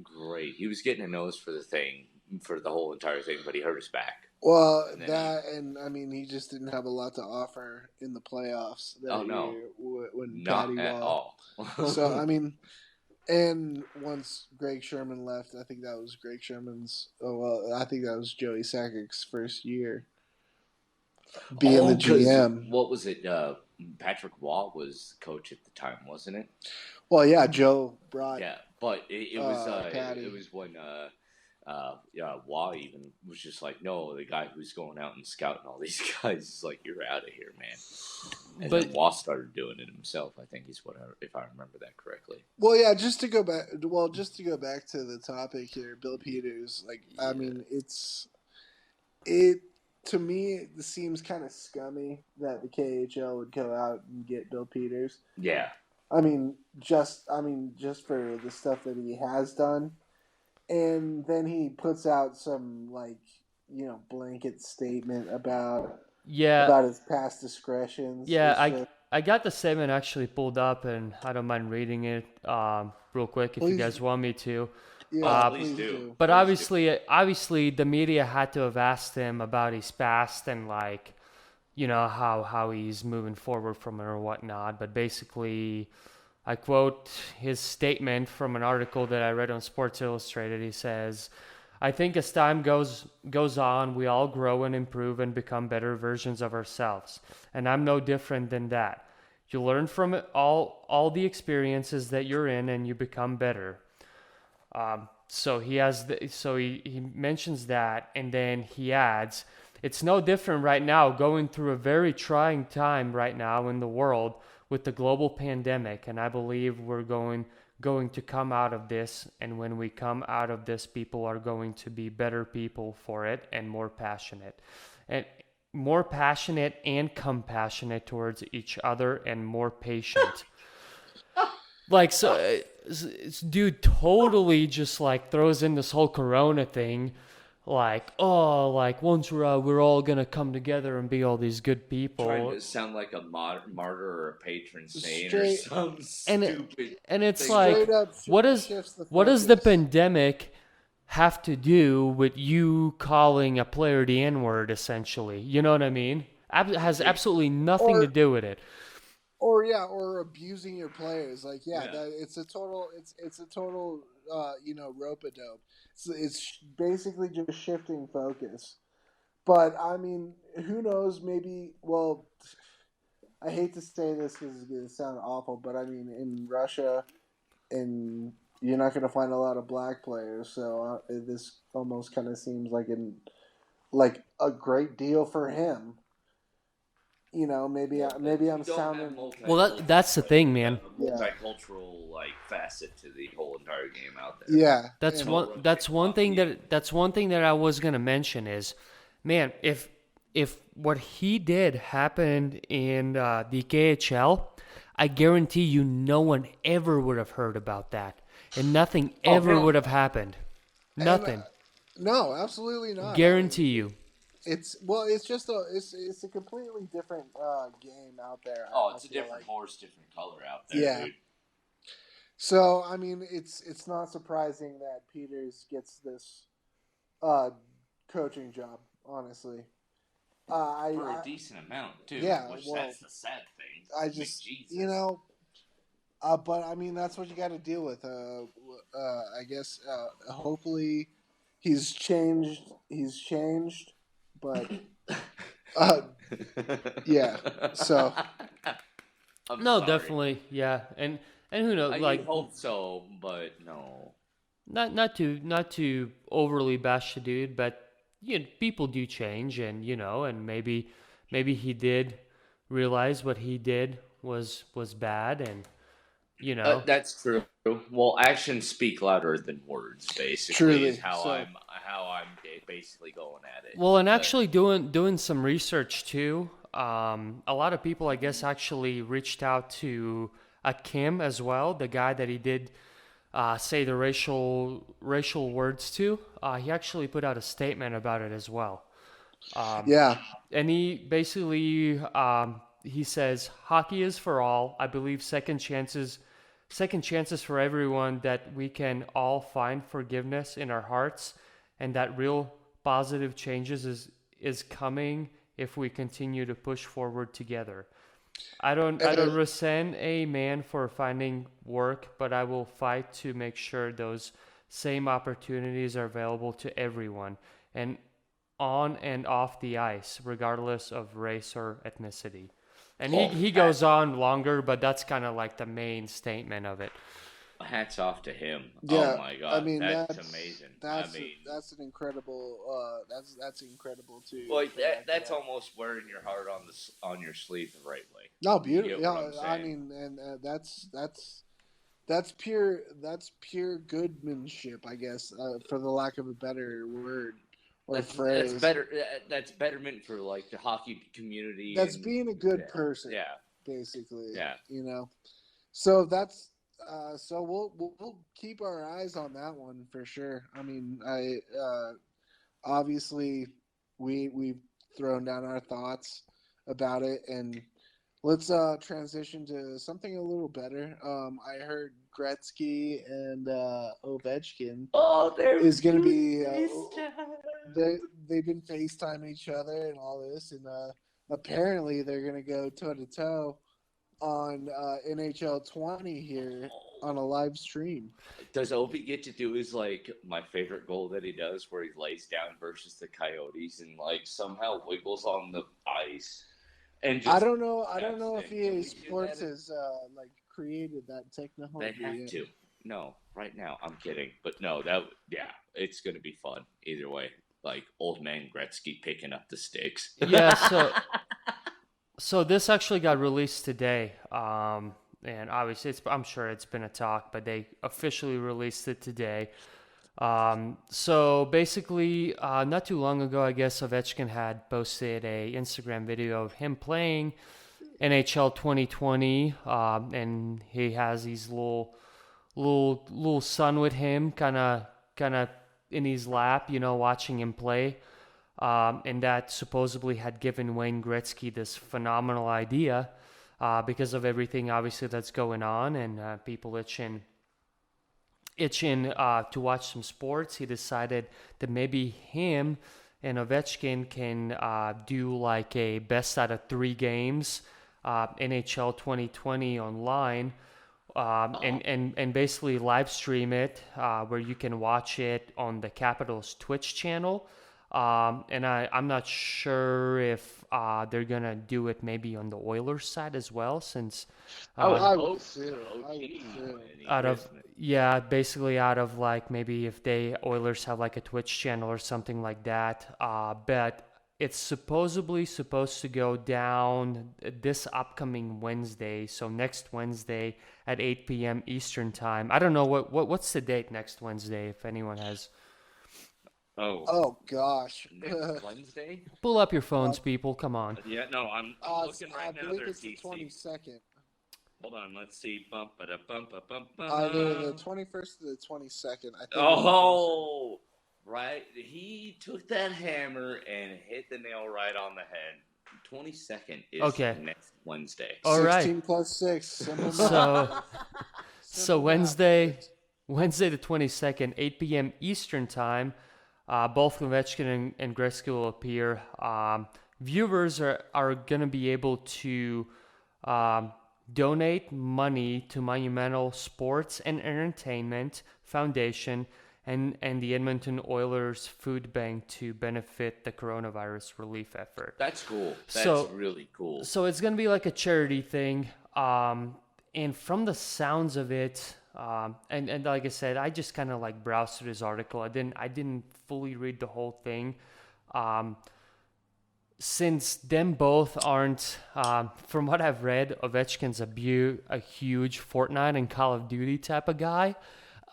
great. He was getting a nose for the whole entire thing, but he hurt his back. Well, and I mean, he just didn't have a lot to offer in the playoffs that year when not Patty at all. So I mean. And once Greg Sherman left, I think that was Greg Sherman's. I think that was Joey Sakic's first year being the GM. What was it? Patrick Waugh was coach at the time, wasn't it? Well, yeah, Joe brought. Yeah, but it was Patty. It was when Waugh even was just like, no, the guy who's going out and scouting all these guys is like, you're out of here, man. And then Waugh started doing it himself. I think is if I remember that correctly. Well, yeah, just to go back to the topic here, Bill Peters. I mean, to me, it seems kind of scummy that the KHL would go out and get Bill Peters. Yeah. I mean, just for the stuff that he has done. And then he puts out some blanket statement about his past discretions. Yeah, I got the statement actually pulled up, and I don't mind reading it real quick if you guys want me to. Yeah, please do. But obviously, the media had to have asked him about his past and how he's moving forward from it or whatnot. But basically, I quote his statement from an article that I read on Sports Illustrated. He says, I think as time goes on, we all grow and improve and become better versions of ourselves. And I'm no different than that. You learn from it all the experiences that you're in, and you become better. So he mentions that, and then he adds, it's no different right now, going through a very trying time right now in the world with the global pandemic, and I believe we're going to come out of this, and when we come out of this, people are going to be better people for it and more passionate and compassionate towards each other and more patient. Dude totally just throws in this whole Corona thing. Once we're all gonna come together and be all these good people. Trying to sound like a martyr or a patron saint or some stupid. And it's thing. What does the pandemic have to do with you calling a player the N-word? Essentially, you know what I mean? It has absolutely nothing to do with it. Or abusing your players. It's a total rope-a-dope. It's basically just shifting focus. But, I mean, who knows, maybe, I hate to say this because it's going to sound awful, but, I mean, in Russia, you're not going to find a lot of black players, so this almost kind of seems like a great deal for him. Maybe I'm sounding. Well, that's the thing, man. Multicultural facet to the whole entire game out there. Yeah, that's one thing that I was gonna mention is, man, if if what he did happened in the KHL, I guarantee you no one ever would have heard about that. And nothing Oh, ever hell would have no. happened. And Nothing. no, absolutely not. I mean, Guarantee you. it's just it's a completely different game out there. Oh, I it's a feel different like. horse, different color out there, Yeah. dude. So I mean, it's not surprising that Peters gets this uh, coaching job. Honestly, For a I decent amount, too. yeah. Which Well, that's the sad thing. I I mean, just Jesus. but I mean that's what you got to deal with. I guess hopefully he's changed. He's changed, but uh, yeah. So I'm No, sorry. definitely, yeah, and who knows, You'd like hope so, but no. not to overly bash the dude, but people do change, and and maybe he did realize what he did was bad, and you know. That's true. Well, actions speak louder than words. Basically, is truly, how so I'm basically going at it. Well, and But actually doing some research too. A lot of people, I guess, actually reached out to Kim as well, the guy that he did say the racial words to. He actually put out a statement about it as well. yeah, And he basically he says hockey is for all. I believe second chances for everyone, that we can all find forgiveness in our hearts, and that real positive changes is coming if we continue to push forward together. I don't and resent a man for finding work, but I will fight to make sure those same opportunities are available to everyone, and on and off the ice, regardless of race or ethnicity. And he, oh, he goes on longer, but that's kind of like the main statement of it. hats off to him. Oh yeah. my I God, mean that's amazing. I mean, that's an incredible that's incredible too like for that that's guy. almost wearing your heart on your sleeve the right way. No, You beautiful. get what Yeah, I'm I saying? mean, and that's pure goodmanship, I guess, for the lack of a better word or That's phrase. better. That's betterment for like the hockey community That's and being a good yeah, person, yeah, basically. yeah. You know. So that's so we'll keep our eyes on that one for sure. I mean, I obviously we've thrown down our thoughts about it, and let's transition to something a little better. I heard Gretzky and Ovechkin Oh, they're is going to doing be FaceTime. they've been FaceTime each other and all this, and apparently they're going to go toe to toe on NHL 20 here on a live stream. Does Ovi get to do his like my favorite goal that he does, where he lays down versus the Coyotes and like somehow wiggles on the ice and I just don't know. I don't taps know if in? Can EA we do that? Sports has like created that They technology have yet. to. No, right now I'm kidding, but no, that yeah, it's gonna be fun either way. Like old man Gretzky picking up the sticks. Yeah, so this actually got released today. And obviously I'm sure it's been a talk, but they officially released it today. So basically, not too long ago, I guess Ovechkin had posted a Instagram video of him playing NHL 2020, and he has his little son with him, kind of in his lap, watching him play. And that supposedly had given Wayne Gretzky this phenomenal idea, because of everything obviously that's going on, and people itching to watch some sports. He decided that maybe him and Ovechkin can do like a best out of 3 games, NHL 2020 online, Oh, and basically live stream it, where you can watch it on the Capitals Twitch channel. And I'm not sure if they're gonna do it maybe on the Oilers side as well, since I would I would hope too. so. I would Gee, too. Merry out of Christmas. yeah, basically out of like maybe if they Oilers have like a Twitch channel or something like that. But it's supposedly supposed to go down this upcoming Wednesday, so next Wednesday at 8 p.m. Eastern time. I don't know what's the date next Wednesday, if anyone has. Oh, Oh gosh. next Wednesday? Pull up your phones, people. Come on. Yeah, no, I'm looking I right now. believe They're it's the DC. 22nd. Hold on, let's see. Bump, ba bump, ba bump, Either the bum. 21st or the 22nd. I think it's the 22nd. Oh, right. He took that hammer and hit the nail right on the head. 22nd is Okay. next Wednesday. All right. 16 plus 6. Simple So, math. so Simple Wednesday, math. Wednesday the 22nd, 8 p.m. Eastern time. Both Ovechkin and Gretzky will appear. Viewers are going to be able to donate money to Monumental Sports and Entertainment Foundation and the Edmonton Oilers Food Bank to benefit the coronavirus relief effort. That's cool. That's really cool. So it's going to be like a charity thing. And from the sounds of it, and like I said, I just kind of like browsed through this article. I didn't fully read the whole thing. Since them both aren't, from what I've read, Ovechkin's a huge Fortnite and Call of Duty type of guy.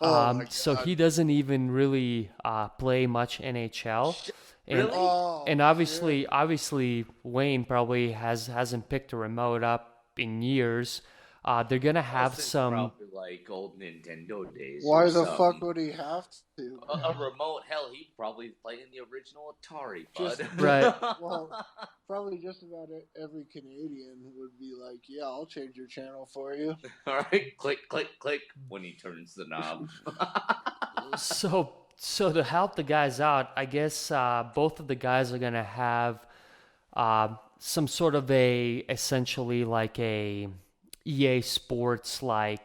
Oh my God. So he doesn't even really play much NHL. And, Really? and obviously Wayne probably hasn't picked a remote up in years. They're gonna have Since some. probably like old Nintendo days. Why or the something. fuck would he have to? A remote? Hell, he'd probably play in the original Atari, bud. Just- Right. Well, probably just about every Canadian would be like, yeah, I'll change your channel for you. All right, click, click, click when he turns the knob. So to help the guys out, I guess both of the guys are gonna have some sort of essentially like a EA Sports like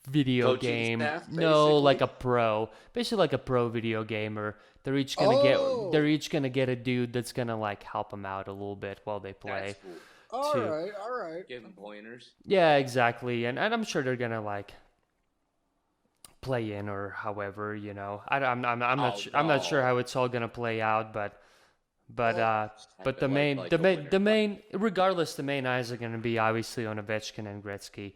video Coaching game. staff, No, like basically? basically like a pro video gamer. They're each gonna get a dude that's gonna like help them out a little bit while they play. That's cool. All Two. right. Give him pointers. Yeah, exactly. And I'm sure they're gonna like play in or however, you know. I'm not sure how it's all gonna play out, but the main regardless, the main eyes are gonna be obviously on Ovechkin and Gretzky.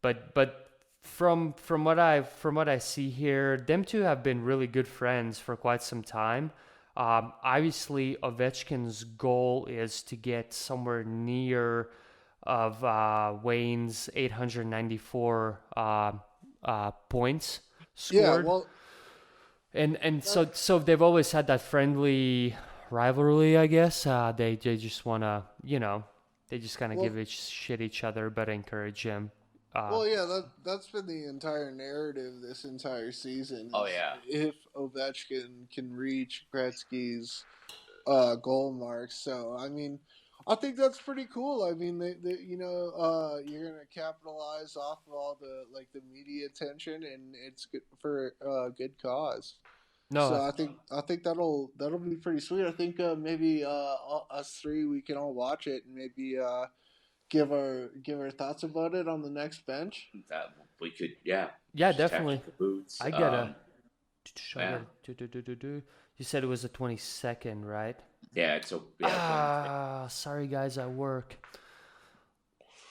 But from what I see here, them two have been really good friends for quite some time. Obviously, Ovechkin's goal is to get somewhere near of Wayne's 894 points scored. Yeah, well, And so they've always had that friendly rivalry, I guess. They just want to, they just kind of give shit each other, but encourage him. that's been the entire narrative this entire season. Oh, yeah. If Ovechkin can reach Gretzky's goal mark. So, I mean, I think that's pretty cool. I mean, you're gonna capitalize off of all the media attention, and it's good for a good cause. No, So I think that'll be pretty sweet. I think maybe us three, we can all watch it and maybe give our thoughts about it on the next bench. That we could, yeah. yeah, Just definitely. tactical boots. I gotta. yeah. You said it was the 22nd, right? Yeah, it's a. Yeah, Sorry guys, I work.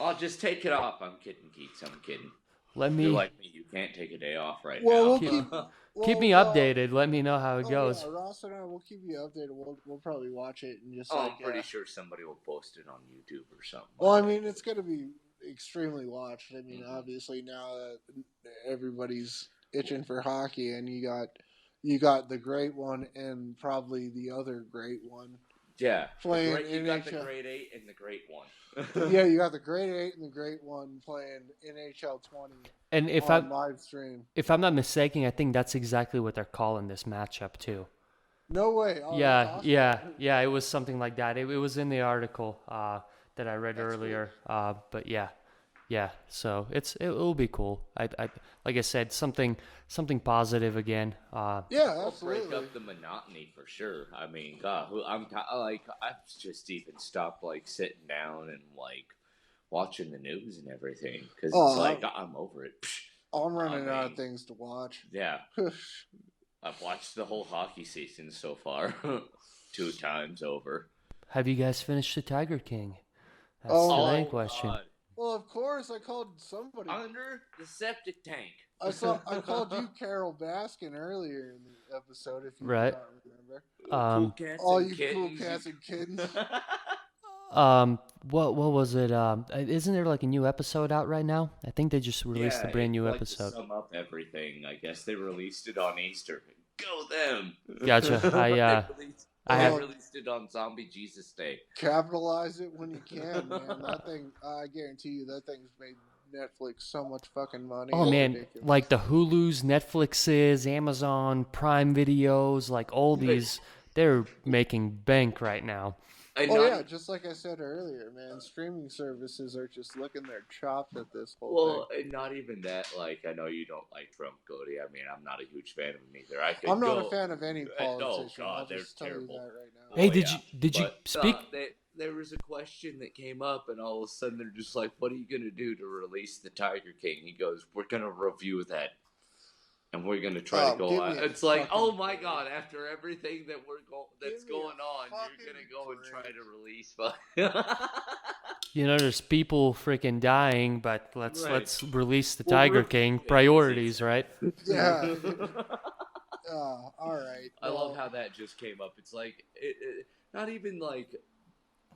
I'll just take it off. I'm kidding, Keats. I'm kidding. Let You're me like me. You can't take a day off right Well, now. keep me updated. Let me know how it goes. Yeah, Ross and I will keep you updated. We'll probably watch it and just. I'm pretty sure somebody will post it on YouTube or something. Well, I mean, it's gonna be extremely watched. I mean, obviously now that everybody's itching for hockey, and you got the great one and probably the other great one. Yeah, Playing you got the NHL. grade 8 and the great one. Yeah, you got the great 8 and the great one playing NHL 20 And on live stream. if I'm not mistaken, I think that's exactly what they're calling this matchup too. No way. Oh, Yeah, that's awesome. yeah. It was something like that. It was in the article that I read earlier. But yeah. So it'll be cool. I like I said, something positive again. Yeah, It'll absolutely. break up the monotony for sure. I mean, God, I've just even stopped sitting down and watching the news and everything because I'm over it. I'm running out of things to watch. Yeah, I've watched the whole hockey season so far 2 times over. Have you guys finished the Tiger King? That's Oh the main my question. God. Well, of course, I called somebody. Under the septic tank. I called you Carol Baskin earlier in the episode, if you do Right. not remember. Cool Um, cats All and you cool kittens. cats and kittens. what was it? Isn't there like a new episode out right now? I think they just released Yeah, a brand it's new like to episode. sum up everything. I guess they released it on Easter. Go them! Gotcha. I They have. Oh, released it on Zombie Jesus Day. capitalize it when you can, man. That thing, I guarantee you, that thing's made Netflix so much fucking money. Oh It's man, like ridiculous. the Hulu's, Netflix's, Amazon Prime Videos, like all But these, they're making bank right now. and Oh not yeah, just like I said earlier, man. Streaming services are just licking their chops at this whole thing. well, and not even that. Like, I know you don't like Trump, Cody. I mean, I'm not a huge fan of him either. I I'm could not a go. fan of any Oh politician. I'll God, they're just tell you terrible. that right now. Hey, Oh yeah, did you but speak? there was a question that came up, and all of a sudden they're just like, "What are you gonna do to release the Tiger King?" He goes, "We're gonna review that, and we're gonna try to go Give on." me a It's like, fucking oh my break. God! After everything that's Give me a going on, you're gonna fucking go and try break. to release. You know, there's people freaking dying, but Right. let's release the Well, Tiger review King. it is Priorities, right? Yeah. All right. I love Well, how that just came up. It's like not even like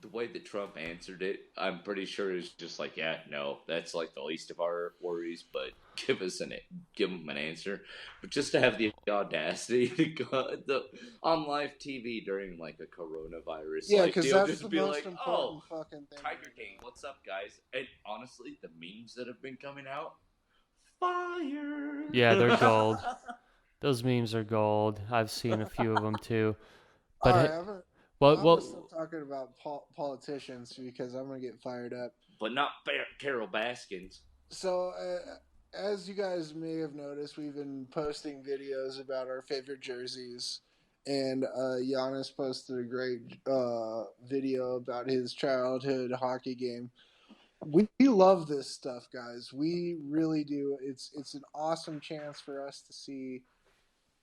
the way that Trump answered it. I'm pretty sure is just like, yeah, no, that's like the least of our worries. But give him an answer. But just to have the audacity to go on live TV during like a coronavirus yeah, like because deal, that's just the be most like, oh, important fucking thing. Tiger right King, now. what's up, guys? And honestly, the memes that have been coming out, fire. Yeah, they're gold. Those memes are gold. I've seen a few of them too. All But right, well, I'm gonna well, stop talking about politicians because I'm gonna get fired up. But not Carol Baskins. So, as you guys may have noticed, we've been posting videos about our favorite jerseys, and Giannis posted a great video about his childhood hockey game. We love this stuff, guys. We really do. It's an awesome chance for us to see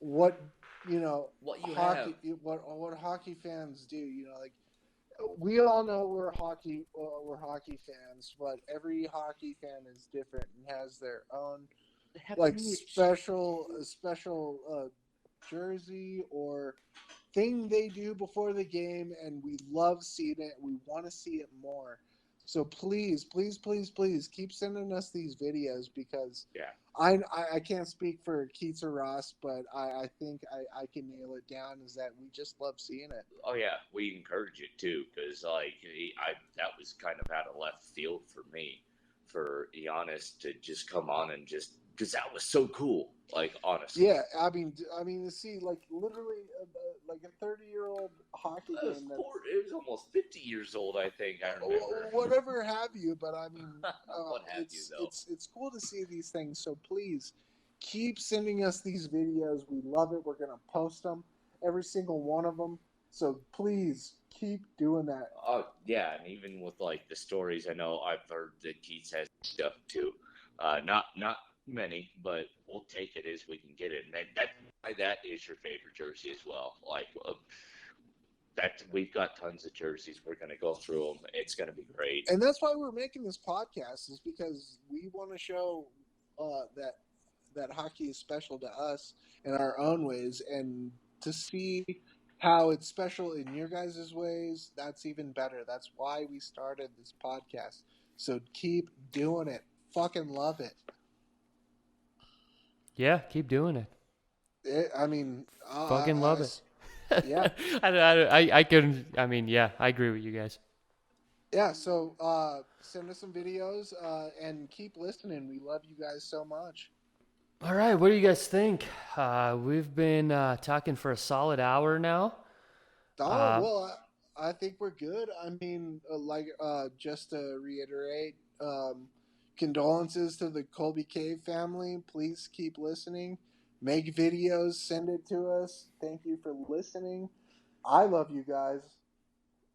what What you hockey have. what hockey fans do. Like we all know we're hockey fans, but every hockey fan is different and has their own They have like niche. special jersey or thing they do before the game, and we love seeing it. We want to see it more. So please, please, please, please keep sending us these videos because Yeah. I can't speak for Keats or Ross, but I think I can nail it down is that we just love seeing it. Oh yeah, we encourage it too, because like that was kind of out of left field for me, for Giannis to just come on and just because that was so cool. Like honestly, Yeah, I mean to see like literally like a 30-year-old hockey it was game that it was almost 50 years old. I think I remember. whatever have you, but I mean, What have you though? it's cool to see these things. So please keep sending us these videos. We love it. We're gonna post them, every single one of them. So please keep doing that. Oh yeah, and even with like the stories, I know I've heard that Keats has stuff too. Not many, but we'll take it as we can get it. And that is your favorite jersey as well. Like that, we've got tons of jerseys. We're gonna go through them. It's gonna be great. And that's why we're making this podcast is because we want to show that hockey is special to us in our own ways, and to see how it's special in your guys' ways, that's even better. That's why we started this podcast. So keep doing it. Fucking love it. yeah, keep doing it. I mean, Fucking love it. yeah. I can. I mean, yeah, I agree with you guys. Yeah, so send us some videos and keep listening. We love you guys so much. All right, what do you guys think? We've been talking for a solid hour now. Well, I think we're good. I mean, just to reiterate, condolences to the Colby Cave family. Please keep listening. Make videos. Send it to us. Thank you for listening. I love you guys.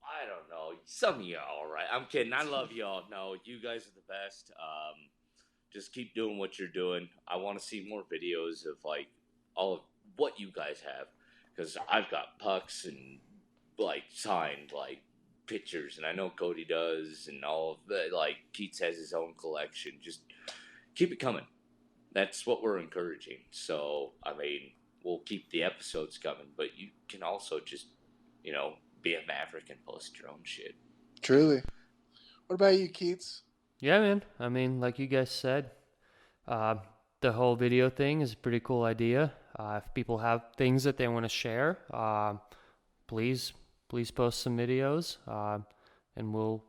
I don't know. Some of y'all, all right. I'm kidding. I love y'all. No, you guys are the best. Just keep doing what you're doing. I want to see more videos of like all of what you guys have, because I've got pucks and like signed like pictures, and I know Cody does, and all of the like Keats has his own collection. Just keep it coming. that's what we're encouraging. So, I mean, we'll keep the episodes coming, but you can also just, be a maverick and post your own shit. Truly. What about you, Keats? Yeah, man. I mean, like you guys said, uh, the whole video thing is a pretty cool idea. If people have things that they want to share, please post some videos, and we'll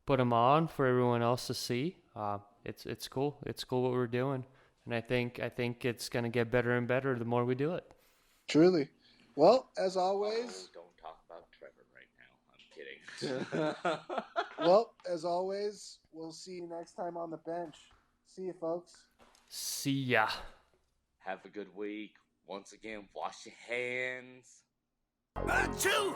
put them on for everyone else to see. It's cool. It's cool what we're doing, and I think it's gonna get better and better the more we do it. Truly. Well, as always. Oh, don't talk about Trevor right now. I'm kidding. Well, as always, we'll see you next time on the bench. See you, folks. See ya. Have a good week. Once again, wash your hands. Achoo!